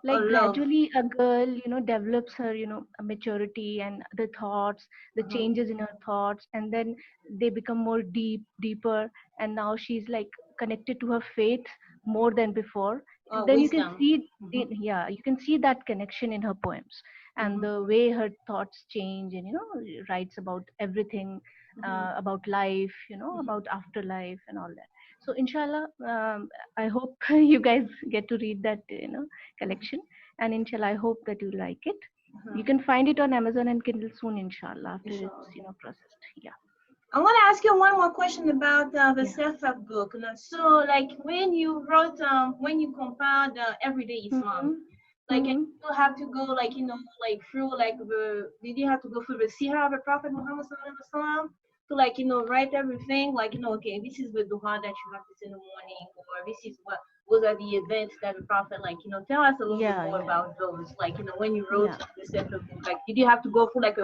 like gradually a girl develops her a maturity and the thoughts, the changes in her thoughts, and then they become more deeper, and now she's like connected to her faith more than before. And then wisdom. You can see you can see that connection in her poems, and the way her thoughts change, and writes about everything, about life, about afterlife and all that. So inshallah, I hope you guys get to read that collection, and inshallah I hope that you like it. You can find it on Amazon and Kindle soon, inshallah, after it's processed. Yeah. I want to ask you one more question about the self-help book. So, like when you wrote, when you compiled Everyday Islam, like you have to go, like like through like did you have to go through the Sirah of the Prophet Muhammad Sallallahu Alaihi Wasallam to like write everything, like okay, this is the duha that you have to say in the morning, or this is what are the events that the Prophet like tell us a little bit more about those, like when you wrote the self-help book, like did you have to go through like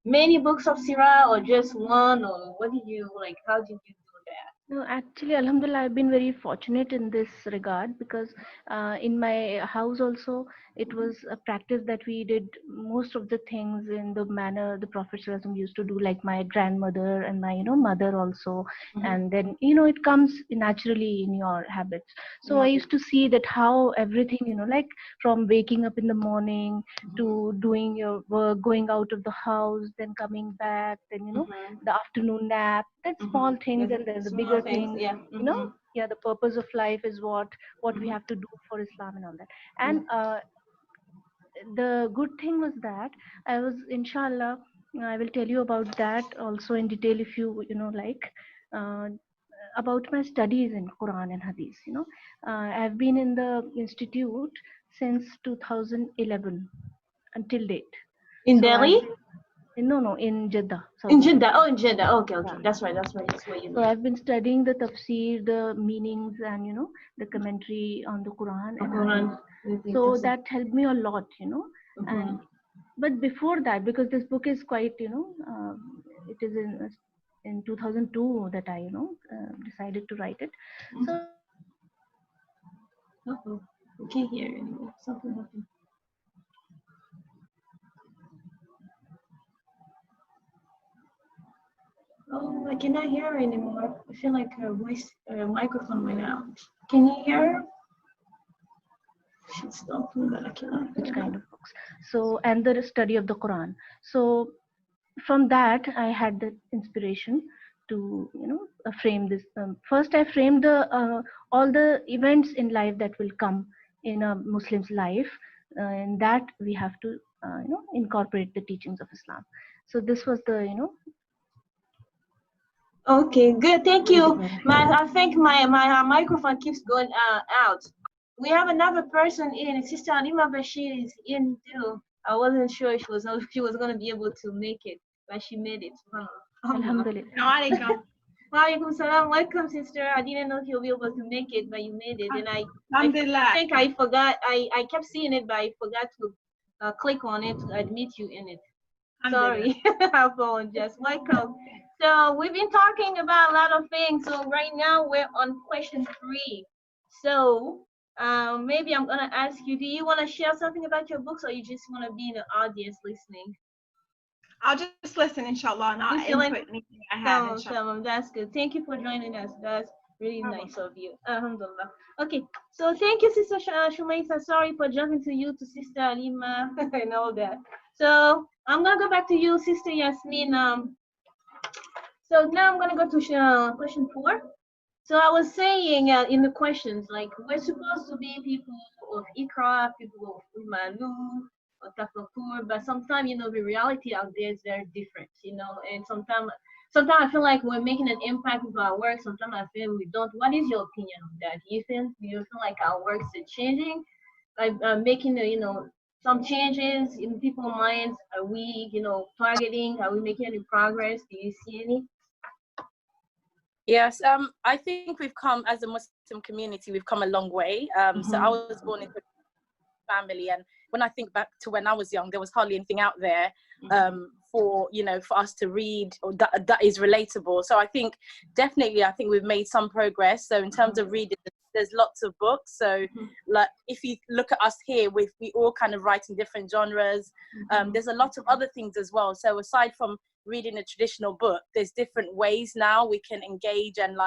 many books of Sirah or just one, or what did you like? How did you do that? No, actually, Alhamdulillah, I've been very fortunate in this regard because in my house also, it was a practice that we did most of the things in the manner the Prophet ﷺ used to do, like my grandmother and my, mother also. And then, it comes naturally in your habits. So I used to see that how everything, like from waking up in the morning to doing your work, going out of the house, then coming back, then, the afternoon nap, that small things, and then the bigger things, the purpose of life is what we have to do for Islam and all that. And the good thing was that I was, inshallah, I will tell you about that also in detail if you like, about my studies in Quran and Hadith. I've been in the institute since 2011 until date. In Delhi? No, in Jeddah. In Jeddah. Oh, in Jeddah. Okay. That's right. That's what you mean. So I've been studying the tafsir, the meanings, and the commentary on the Quran. So that helped me a lot, And but before that, because this book is quite, it is in 2002 that I, decided to write it. So. We can't hear it anymore. Something happened. Oh, I cannot hear her anymore. I feel like her voice, her microphone went out. Can you hear her? She's talking, but I cannot hear which kind of books. So, and the study of the Quran. So, from that, I had the inspiration to, frame this. First, I framed all the events in life that will come in a Muslim's life, and that we have to, incorporate the teachings of Islam. So, this was the, Okay, good. Thank you. I think my microphone keeps going out. We have another person in. Sister Alima Bashir is in too. I wasn't sure if she was going to be able to make it, but she made it. Alhamdulillah. Walaikum salam. Welcome, sister. I didn't know if you'll be able to make it, but you made it. And I think I forgot. I kept seeing it, but I forgot to click on it to admit you in it. Sorry, I apologize. Welcome. So we've been talking about a lot of things. So right now we're on question 3. So maybe I'm gonna ask you, do you want to share something about your books, or you just want to be in the audience listening? I'll just listen, inshallah, and I'll input anything I have. So that's good. Thank you for joining us. That's really nice of you. Alhamdulillah. Okay, so thank you, Sister Shumaisa. Sorry for jumping to you, to Sister Alima, and all that. So I'm gonna go back to you, Sister Yasmin. So now I'm gonna go to question 4. So I was saying in the questions, like we're supposed to be people of Ikra, people of Imanu, or Tafakkur, but sometimes the reality out there is very different, and sometimes I feel like we're making an impact with our work. Sometimes I feel we don't. What is your opinion on that? Do you feel like our works are changing, like making some changes in people's minds? Are we targeting? Are we making any progress? Do you see any? Yes, I think we've come, as a Muslim community, we've come a long way. So I was born into a family, and when I think back to when I was young, there was hardly anything out there for us to read, or that is relatable. So I think definitely we've made some progress. So in terms of reading, there's lots of books. So like if you look at us here, we all kind of write in different genres. There's a lot of other things as well. So aside from reading a traditional book, there's different ways now we can engage and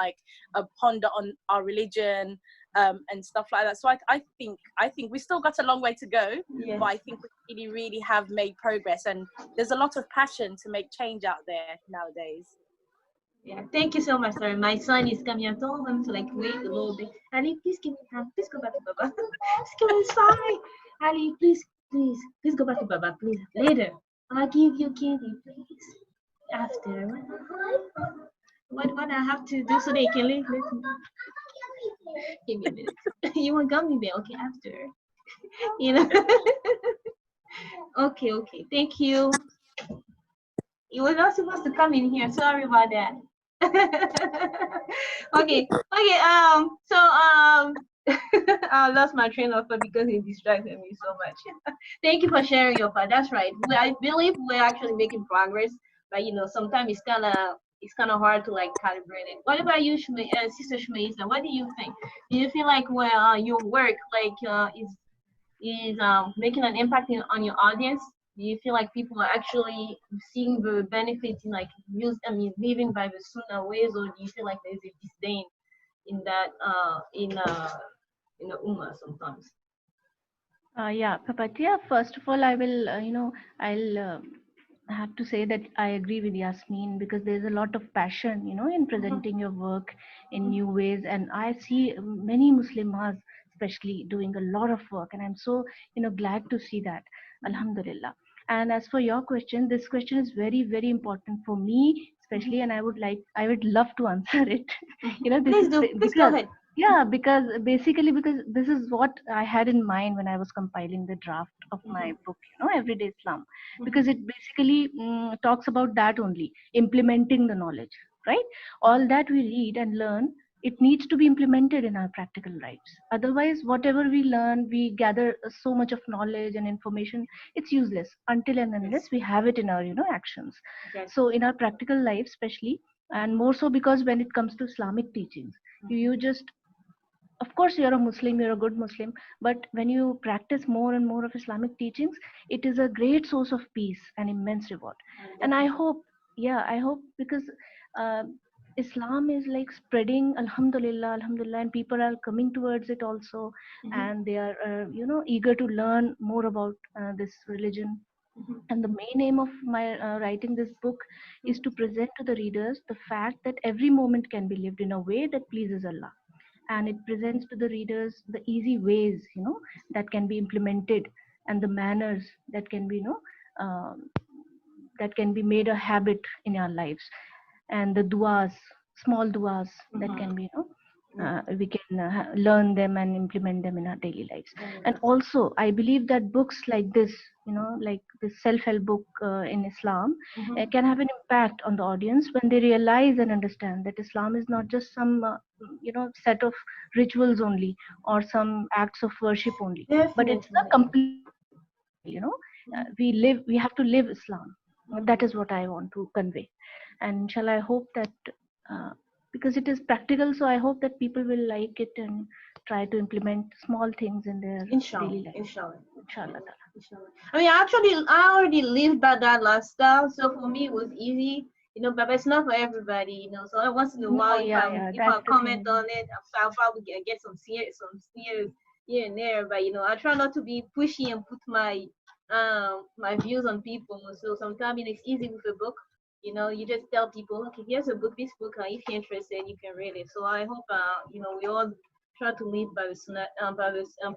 ponder on our religion and stuff like that. So I think we still got a long way to go, but I think we really have made progress, and there's a lot of passion to make change out there nowadays. Yeah, thank you so much, sir. My son is coming. I told him to wait a little bit. Ali, please give me time. Please go back to Baba. Sorry. Ali, please go back to Baba, please. Later. I'll give you candy, please. after. What I have to do so they can listen? Give me a minute. You want gummy bear? Okay, after. You know. Okay. Thank you. You were not supposed to come in here. Sorry about that. Okay. I lost my train of thought because it distracted me so much. Thank you for sharing your part. That's right. I believe we're actually making progress, but sometimes it's kind of hard to like calibrate it. What about you, Sister Shmaisa? What do you think? Do you feel like your work is making an impact on your audience? Do you feel like people are actually seeing the benefits in living by the Sunnah ways, or do you feel like there's a disdain in that in the Ummah sometimes? Yeah, Papatia, first of all, I will, I'll have to say that I agree with Yasmin, because there's a lot of passion, in presenting your work in new ways. And I see many Muslimas, especially, doing a lot of work. And I'm so, glad to see that. Alhamdulillah. And as for your question, this question is very, very important for me, especially, and I would love to answer it. Please go ahead. Yeah, because this is what I had in mind when I was compiling the draft of my book, Everyday Islam, because it basically talks about that only, implementing the knowledge, right? All that we read and learn, it needs to be implemented in our practical lives. Otherwise, whatever we learn, we gather so much of knowledge and information, it's useless until and unless we have it in our, actions. Yes. So in our practical life, especially, and more so because when it comes to Islamic teachings, you just, of course, you're a Muslim, you're a good Muslim, but when you practice more and more of Islamic teachings, it is a great source of peace and immense reward. And I hope, because Islam is like spreading, alhamdulillah, and people are coming towards it also, and they are, eager to learn more about this religion. And the main aim of my writing this book is to present to the readers the fact that every moment can be lived in a way that pleases Allah. And it presents to the readers the easy ways, that can be implemented, and the manners that can be, that can be made a habit in our lives, and the duas, small duas that can be, we can learn them and implement them in our daily lives. And also, I believe that books like this, like this self-help book in Islam, can have an impact on the audience when they realize and understand that Islam is not just some, set of rituals only, or some acts of worship only, but it's a complete, we have to live Islam. That is what I want to convey. And inshallah, I hope that because it is practical, so I hope that people will like it and try to implement small things in their daily life. Inshallah. Inshallah. I mean, I already lived by that lifestyle, so for me it was easy, but it's not for everybody, So once in a while, if I comment on it, I'll probably get some sneers here and there. But I try not to be pushy and put my views on people. So sometimes it's easy with a book. You just tell people, okay, here's a book. This book, if you're interested, you can read it. So I hope, we all try to live by this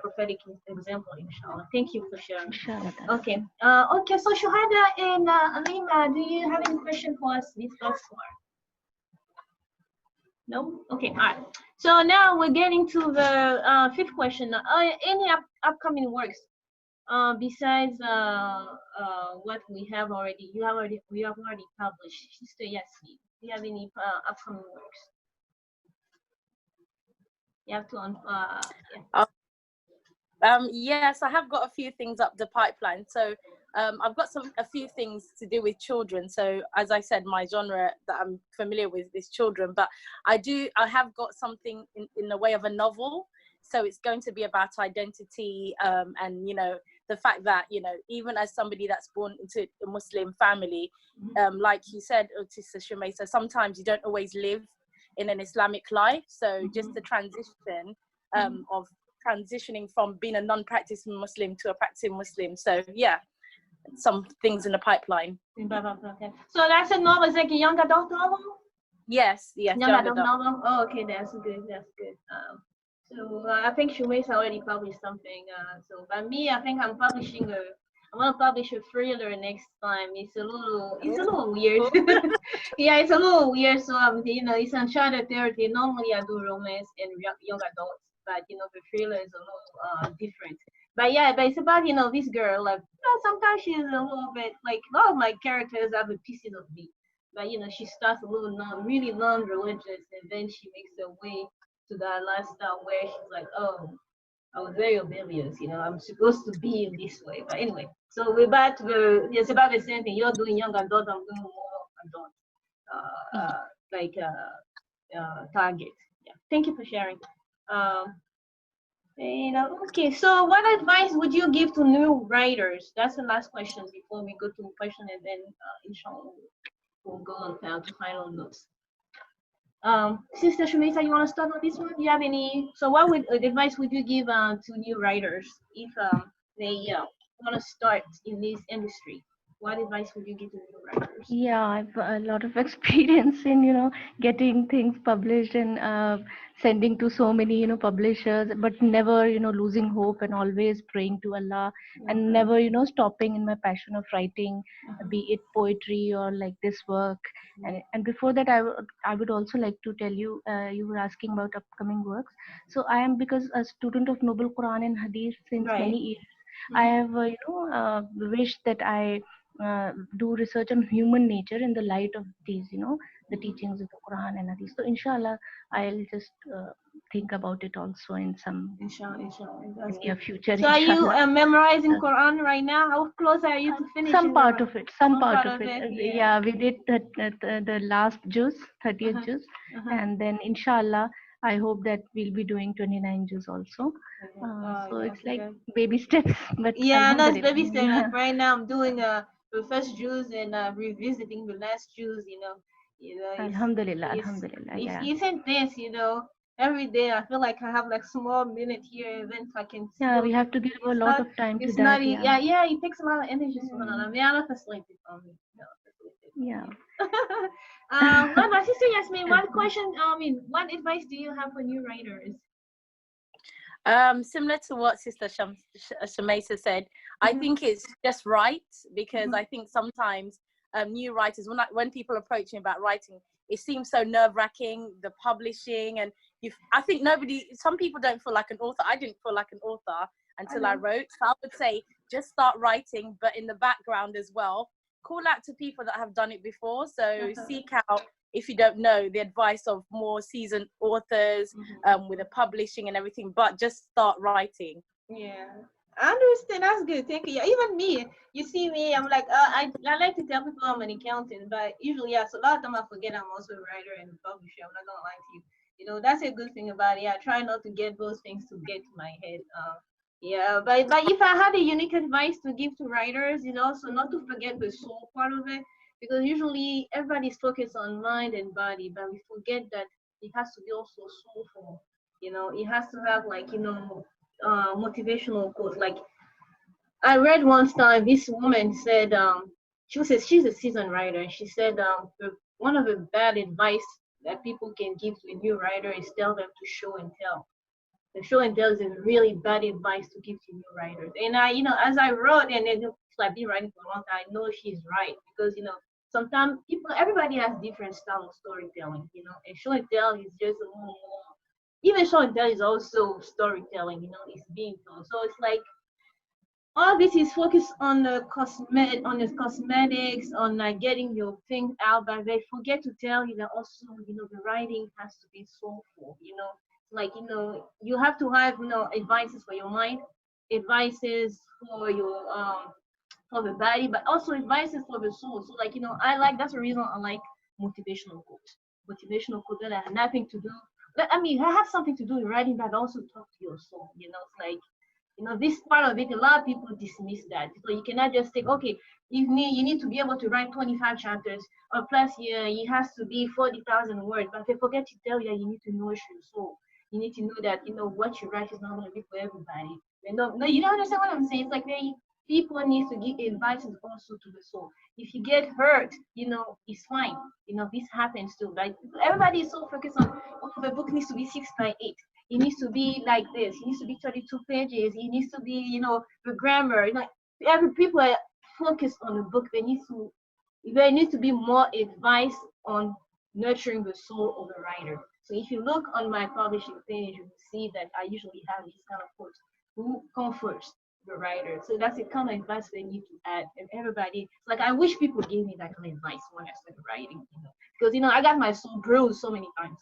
prophetic example, inshallah. Thank you for sharing. Inshallah. Okay. So Shuhada and Alima, do you have any question for us this last one? No? Okay, all right. So now we're getting to the fifth question. Any upcoming works besides what we have already? We have already published. Sister Yasmin, do you have any upcoming works? You have to Yes, I have got a few things up the pipeline. So I've got a few things to do with children. So as I said, my genre that I'm familiar with is children, but I have got something in the way of a novel. So it's going to be about identity, and the fact that even as somebody that's born into a Muslim family, like you said, Sister Shumaisa, sometimes you don't always live in an Islamic life. So just the transition of transitioning from being a non-practicing Muslim to a practicing Muslim. So yeah, some things in the pipeline. So that's a novel. It's like a young adult novel? Yes, young adult novel. Oh, okay, that's good. So I think Shumaisa already published something. So by me, I think I'm publishing I want to publish a thriller next time. It's a little weird. Yeah, it's a little weird. So it's uncharted territory. Normally I do romance and young adults, but the thriller is a little different. But yeah, but it's about this girl. Like sometimes she's a little bit like a lot of my characters have a pieces of me. But she starts a little really non-religious, and then she makes her way to that lifestyle where she's like, oh, I was very oblivious, I'm supposed to be in this way. But anyway, so we're back to it's about the same thing. You're doing young adult, I'm doing more adult, target. Yeah. Thank you for sharing. Okay, so what advice would you give to new writers? That's the last question before we go to question, and then inshallah we'll go on down to final notes. Sister Shumesa, you want to start on this one? Do you have any? So, what advice would you give to new writers if they want to start in this industry? What advice would you give to new writers? Yeah, I've a lot of experience in getting things published and sending to so many publishers, but never losing hope and always praying to Allah, and never stopping in my passion of writing, be it poetry or like this work. And before that, I would also like to tell you, you were asking about upcoming works. So I am, because a student of Noble Quran and Hadith since many years, I have wished that I do research on human nature in the light of these the teachings of the Quran and Hadith. So inshallah I'll just think about it also in some near future. So are you memorizing Quran right now? How close are you to finishing? Some part of it. Yeah, we did the last juz, 30th juz, and then inshallah I hope that we'll be doing 29 juz also. So it's like baby steps, but yeah, no, it's baby steps. Like right now I'm doing the first juz and revisiting the last juz. Alhamdulillah, alhamdulillah. It's intense, every day I feel like I have like small minute here, and then if I can. Yeah, we have to give a lot of time to that. Yeah, it takes a lot of energy. Yeah. My sister Yasmin, what what advice do you have for new writers? Similar to what Sister Shamesa said, I think it's just right, because I think sometimes new writers, when people approach me about writing, it seems so nerve-wracking, the publishing, and I think some people don't feel like an author. I didn't feel like an author until I wrote. So I would say just start writing, but in the background as well, call out to people that have done it before. So seek out, if you don't know, the advice of more seasoned authors with the publishing and everything, but just start writing. Yeah, I understand. That's good. Thank you. Yeah, even me, you see me, I'm like, I like to tell people I'm an accountant, but usually, so a lot of them I forget I'm also a writer and publisher. I'm not gonna lie to you. That's a good thing about it. I try not to get those things to get to my head. Yeah, but if I had a unique advice to give to writers, so not to forget the soul part of it, because usually everybody's focused on mind and body, but we forget that it has to be also soulful. It has to have motivational quotes. Like I read once time, this woman said, she's a seasoned writer, and she said one of the bad advice that people can give to a new writer is tell them to show and tell. The show and tell is a really bad advice to give to new writers. And I, as I wrote, and then I've been writing for a long time, I know she's right, because sometimes everybody has different style of storytelling, and show and tell is just a little more. Even show and tell is also storytelling, it's being told. So it's like all this is focused on the cosmetics, on getting your thing out, but they forget to tell you that also, the writing has to be soulful, like you have to have advices for your mind, advices for your for the body, but also advices for the soul. So that's the reason I like motivational quotes that have nothing to do, I have something to do with writing, but also talk to your soul. It's like this part of it, a lot of people dismiss that. So you cannot just say, okay, you need to be able to write 25 chapters, or plus it has to be 40,000 words, but they forget to tell you that you need to nourish your soul. You need to know that what you write is not going to be for everybody. No, you don't understand what I'm saying. It's like people need to give advice also to the soul. If you get hurt, it's fine. This happens too. Like everybody is so focused on, the book needs to be 6 by 8. It needs to be like this. It needs to be 32 pages. It needs to be, the grammar. every people are focused on the book. There needs to be more advice on nurturing the soul of the writer. So if you look on my publishing page, you will see that I usually have these kind of quotes. Who come first? The writer. So that's the kind of advice they need to add. And everybody, like, I wish people gave me that kind of advice when I started writing, because I got my soul bruised so many times,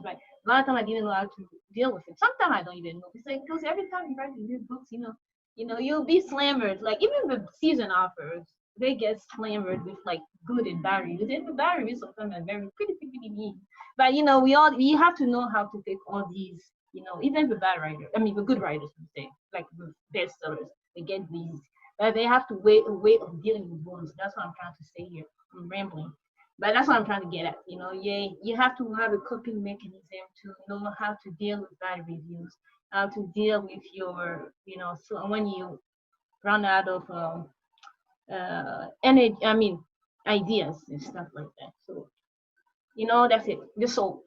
right? A lot of time I didn't know how to deal with it. Sometimes I don't even know. It's like, because every time you write new books, you'll be slammered. Like, even the season authors, they get slammered with like good and bad reviews. And the bad reviews sometimes are pretty mean. But we have to know how to take all these, even the bad writers, the good writers, would say, like the bestsellers, they get these, but they have to a way of dealing with wounds. That's what I'm trying to say here. I'm rambling, but that's what I'm trying to get at. You have to have a coping mechanism to know how to deal with bad reviews, how to deal with your, so when you run out of energy, ideas and stuff like that. So, that's it. The soul.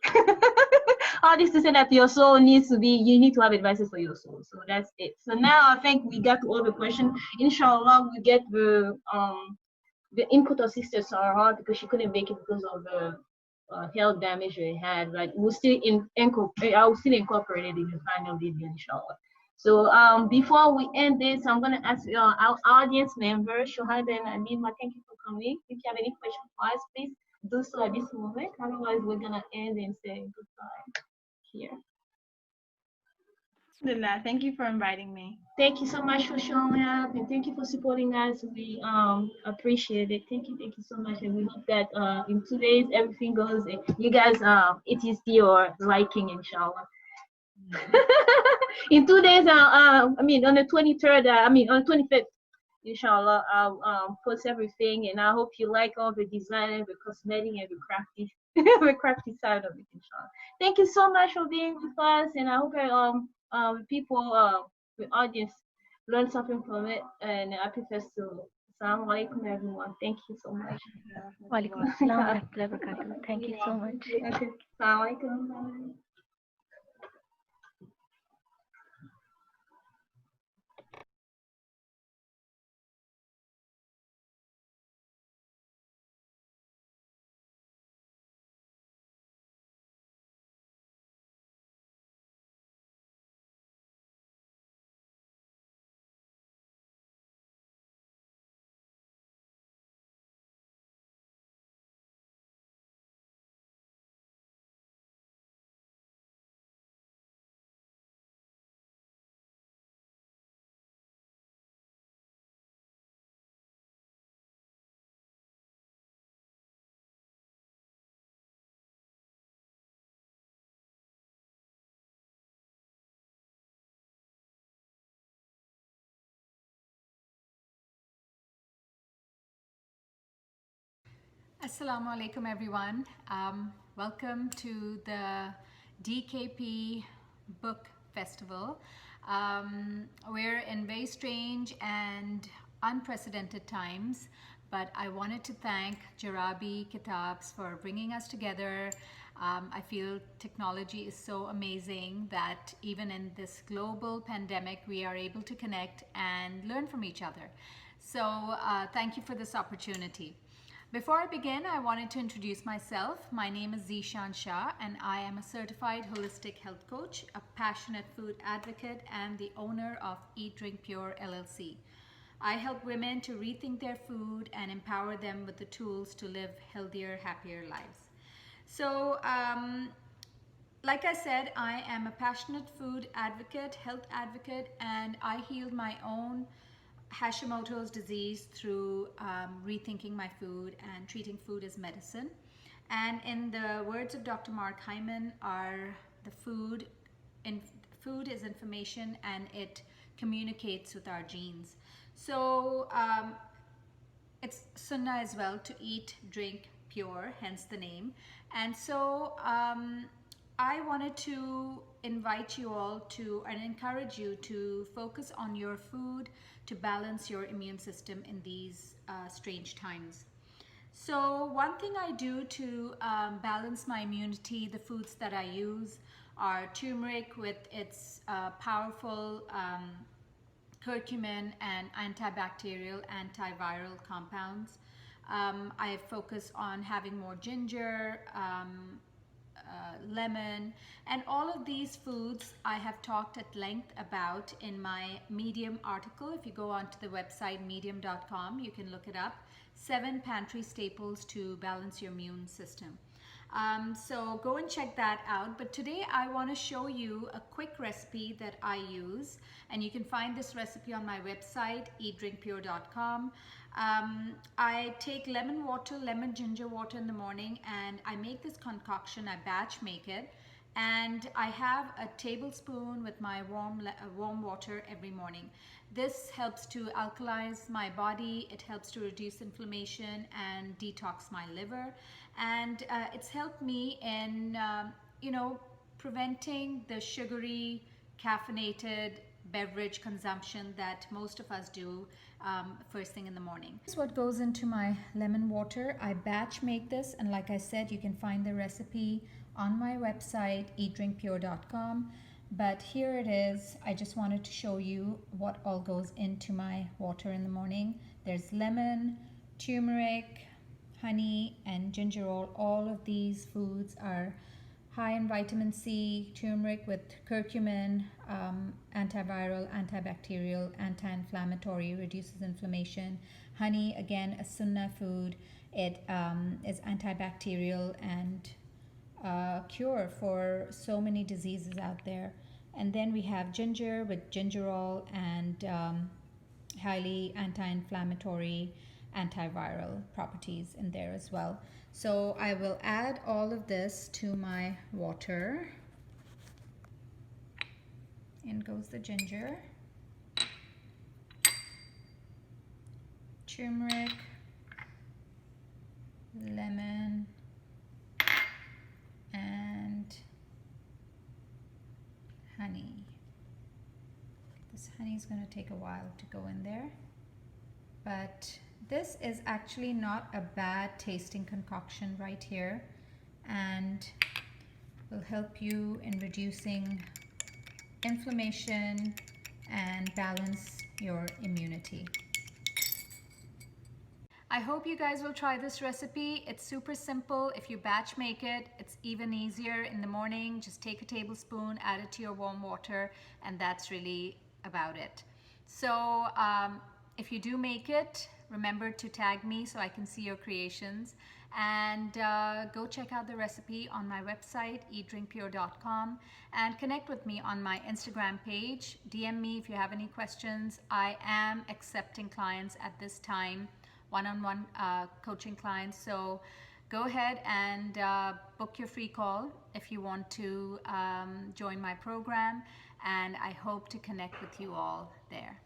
All this to say that your soul you need to have advices for your soul. So that's it. So now I think we got to all the questions. Inshallah, we get the input of Sister Sarah, because she couldn't make it because of the health damage they had. But I will still incorporate it in the final video, inshallah. So before we end this, I'm gonna ask our audience members, Shohada and Amima, thank you for coming. If you have any questions for us, please do so at this moment. Otherwise, we're gonna end and say goodbye here. Alhamdulillah, thank you for inviting me. Thank you so much for showing up, and thank you for supporting us. We appreciate it. Thank you so much, and we hope that in 2 days everything goes. You guys, it is to your liking, inshallah. In 2 days, on the 23rd, on the 25th, inshallah, I'll post everything, and I hope you like all the design, the cosmetic, and the crafty, the crafty side of it, inshallah. Thank you so much for being with us, and I hope people, the audience, learn something from it, and happy festival. Assalamu alaikum, everyone. Thank you so much. Wa alaikum assalam wa rahmatullahi wa barakatuh. Thank you so much. Okay. Assalamu alaikum. Assalamu alaikum, everyone. Welcome to the DKP Book Festival. We're in very strange and unprecedented times, but I wanted to thank Djarabi Kitabs for bringing us together. I feel technology is so amazing that even in this global pandemic, we are able to connect and learn from each other. So thank you for this opportunity. Before I begin, I wanted to introduce myself. My name is Zishan Shah, and I am a certified holistic health coach, a passionate food advocate, and the owner of Eat Drink Pure LLC. I help women to rethink their food and empower them with the tools to live healthier, happier lives. So, like I said, I am a passionate food advocate, health advocate, and I healed my own Hashimoto's disease through rethinking my food and treating food as medicine. And in the words of Dr. Mark Hyman, food is information, and it communicates with our genes. So it's sunnah as well to eat, drink pure, hence the name. And so I wanted to invite you all to and encourage you to focus on your food to balance your immune system in these strange times. So one thing I do to balance my immunity, the foods that I use are turmeric with its powerful curcumin and antibacterial, antiviral compounds. I focus on having more ginger, lemon, and all of these foods I have talked at length about in my Medium article. If you go onto the website medium.com, you can look it up. 7 pantry staples to balance your immune system. So go and check that out. But today I want to show you a quick recipe that I use, and you can find this recipe on my website eatdrinkpure.com. I take lemon water, lemon ginger water in the morning, and I make this concoction. I batch make it, and I have a tablespoon with my warm water every morning. This helps to alkalize my body, it helps to reduce inflammation and detox my liver, and it's helped me in preventing the sugary, caffeinated beverage consumption that most of us do first thing in the morning. This is what goes into my lemon water. I batch make this, and like I said, you can find the recipe on my website eatdrinkpure.com. But here it is. I just wanted to show you what all goes into my water in the morning. There's lemon, turmeric, honey, and gingerol. All of these foods are high in vitamin C. Turmeric with curcumin, antiviral, antibacterial, anti-inflammatory, reduces inflammation. Honey, again, a sunnah food. It is antibacterial and cure for so many diseases out there. And then we have ginger with gingerol and highly anti-inflammatory, antiviral properties in there as well. So I will add all of this to my water. In goes the ginger, turmeric, lemon, and honey. This honey is going to take a while to go in there, but this is actually not a bad tasting concoction right here, and will help you in reducing inflammation and balance your immunity. I hope you guys will try this recipe. It's super simple. If you batch make it, it's even easier in the morning. Just take a tablespoon, add it to your warm water, and that's really about it. So if you do make it, remember to tag me so I can see your creations, and go check out the recipe on my website eatdrinkpure.com, and connect with me on my Instagram page. DM me if you have any questions. I am accepting clients at this time, one-on-one coaching clients, so go ahead and book your free call if you want to join my program, and I hope to connect with you all there.